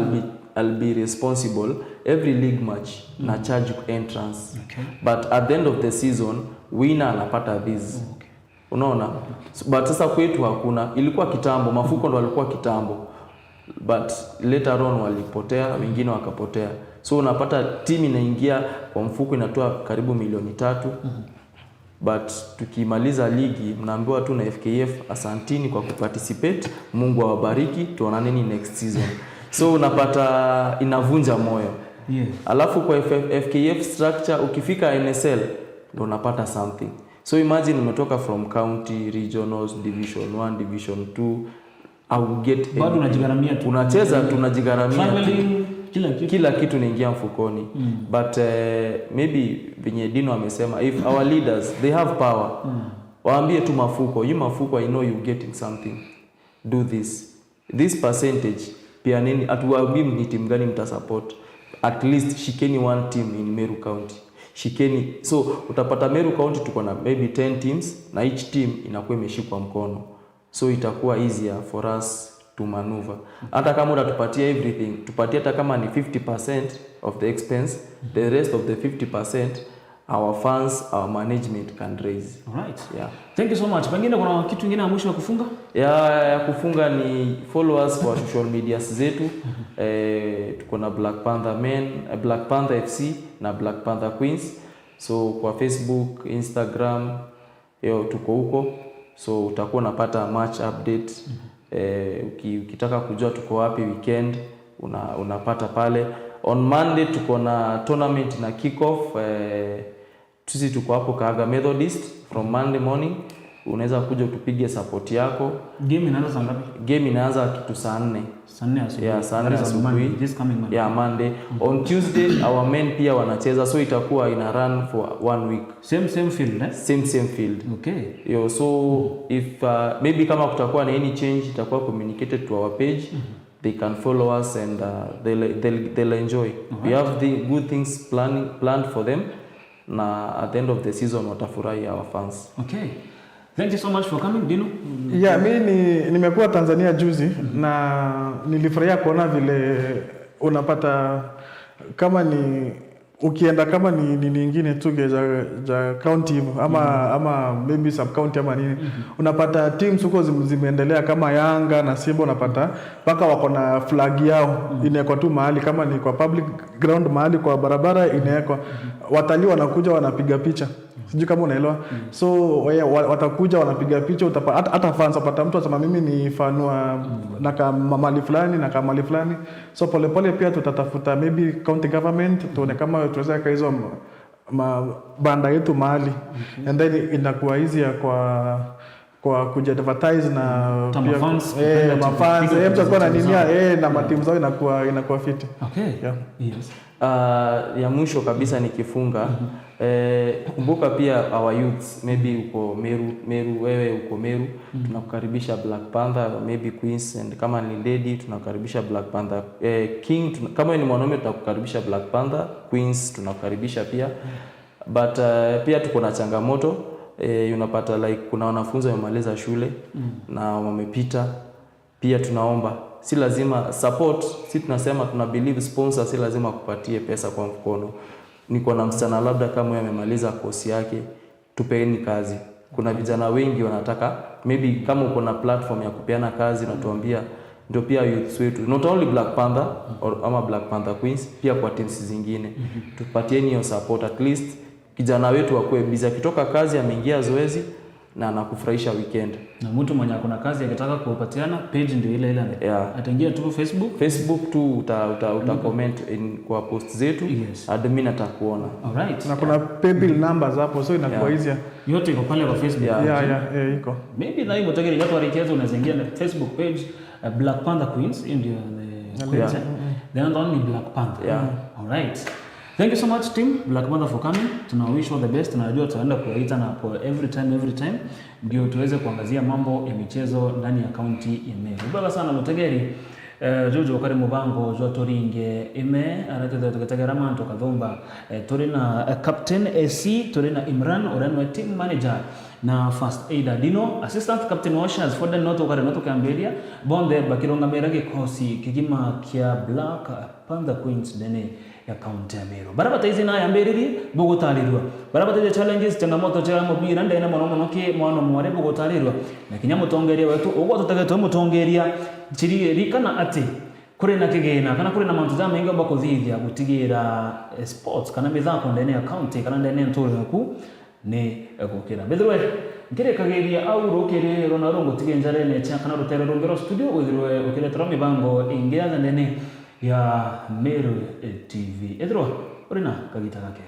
I'll be responsible every league match na charge entrance. But at the end of the season winner anapata this. Unaona? But sasa kwetu hakuna. Ilikuwa kitambo, mafuko ndo walikuwa kitambo. But later on walipotea, wengine wakapotea. So unapata timu inaingia kwa mfuko inatoa karibu 3 milioni. But tukimaliza ligi mnaambiwa tu na FKF asantini kwa kuparticipate, Mungu awabariki, tuonaneni next season. So unapata inavunja moyo. Yes. Alafu kwa FKF structure ukifika NSL ndio unapata something. So imagine umetoka from county, regionals, division 1, division 2, au get bado unajigaramia tu, unacheza tunajigaramia family kila kitu inaingia mfukoni. But maybe venye Dino amesema, if our leaders they have power, waambie tu mafuko, mafuko, I know you getting something, do this percentage pia nini, atuwaambie ni timu gani mtasupport, at least shikeni one team in Meru County, shikeni. So utapata Meru County tuko na maybe 10 teams na each team inakuwa imeshikwa mkono, so itakuwa easier for us to maneuver. Hata kama utatupatia everything, tupatie hata kama ni 50% of the expense, the rest of the 50% our funds, our management can raise. Alright. Yeah. Thank you so much. Pengine kuna kitu kingine ya mwisho ya kufunga? Ya kufunga ni follow us kwa social media zetu. Tuko na Black Panther Men, Black Panther FC na Black Panther Queens. So kwa Facebook, Instagram, tuko huko. So utakuwa unapata match update. Ukitaka kujua tuko wapi weekend, unapata pale. On Monday tuko na tournament na kick off. Sisi tuko hapo Kahaga Methodist from Monday morning. Unaweza kuja utupige support yako. Game inaanza saa ngapi? Game inaanza kitu saa 4. Saa 4 asubuhi. Yeah, saa 4 asubuhi. This coming Monday. Yeah, Monday. On Tuesday our men pia wanacheza, so itakuwa ina run for 1 week. Same field, eh? Same field. Okay. So if maybe kama kutakuwa na any change, itakuwa communicated to our page. They can follow us and they'll enjoy. We have the good things planned for them. Na at the end of the season watafurahi our fans. Okay. Thank you so much for coming, Dino. Yeah, mimi nimekuwa Tanzania juzi na nilifurahia kuona vile unapata kama ni ukienda kama ni nyingine tu ja county hivyo ama maybe sub county ama nini, unapata teams huko zimeendelea kama Yanga na Simba, unapata paka wako na flag yao inawekwa tu mahali, kama ni kwa public ground mahali kwa barabara inawekwa, watalii wanakuja wanapiga picha. Sijui kama unaelewa. So watakuja wanapiga picha, utapata hata fans, utapata mtu anasema mimi ni fan wa na kama mali fulani na kama mali fulani. So pole pia tutatafuta maybe county government tuone kama tunaweza ka hizo banda yetu mahali, and then inakuwa easier kwa kuja advertise na pia mafans mtakuwa na nini na matimu zao inakuwa fit. Okay. Yeah. Yes. Ya mwisho kabisa nikifunga, kumbuka pia our youths, maybe uko Meru, wewe uko Meru, tunakukaribisha Black Panther, maybe Queens, and kama ni lady tunakukaribisha Black Panther King, kama ni mwanaume tunakukaribisha Black Panther Queens, tunakukaribisha pia. But pia tuko na changamoto, unapata like kuna wanafunzi wamemaliza shule na wamepita, pia tunaomba si lazima support, si tunasema tuna believe sponsor si lazima kupatie pesa kwa mkono. Niko na msichana labda kama yeye amemaliza course yake, tupeeni kazi. Kuna vijana wengi wanataka, maybe kama uko na platform ya kupeana kazi na tuambia, ndio pia youth wetu, not only Black Panther ama Black Panther Queens, pia kwa teams zingine tupatieni hiyo support, at least kijana wetu akue busy, akitoka kazi ameingia zoezi na anakufurahisha weekend. Na mtu mwenye kuna kazi akitaka kupatiana, page ndio ile ataingia tu Facebook tu uta comment kwa post zetu. Yes. Admin atakuona. Alright. Na kuna paybill numbers hapo, so inakuwa easier. Yote iko pale kwa Facebook. Iko. Maybe na hiyo mtageni watu warekezo, unaweza ingia na Facebook page Black Panther Queens, ndio the Queens. Then only Black Panther. Yeah. Alright. Thank you so much team Black Panther for coming. Tuna wish all the best. Tunajua tutaenda kuwaita na kwa every time ndio tuweze kuangazia mambo ya michezo ndani ya county ya Meru. Baba sana Mutegeri Jojo kare mubango jo toringe ime arate tukategera manto kadhomba torina captain AC torina Imran oranwe team manager na first aider Dino assistant captain washers for the noto kare noto Cambodia bonde bakironga merage kosi kigima kia Black Panther Queens dene ya county ya Meru. Barabata hizi na yambiriri bugutalirwa. Barabata hizi challenges changamoto cha mubira ndene mono ke mwana mware bugutalirwa. Na kinyamo tongeria wetu ugo tutagete mutongeria chiri rikana ati kuri na kigena kana kuri na mantu za mengi ambako thithia gutigira sports kana mithako ndene ya county kana ndene ntoro ku ni gukira. Bethwe ngire kageria au rokere rona rongo tigenjare ne cha kana rutero rongero studio withirwe ukiletera mibango ingia ndene ya Meru TV. Edro, urina kagita kake.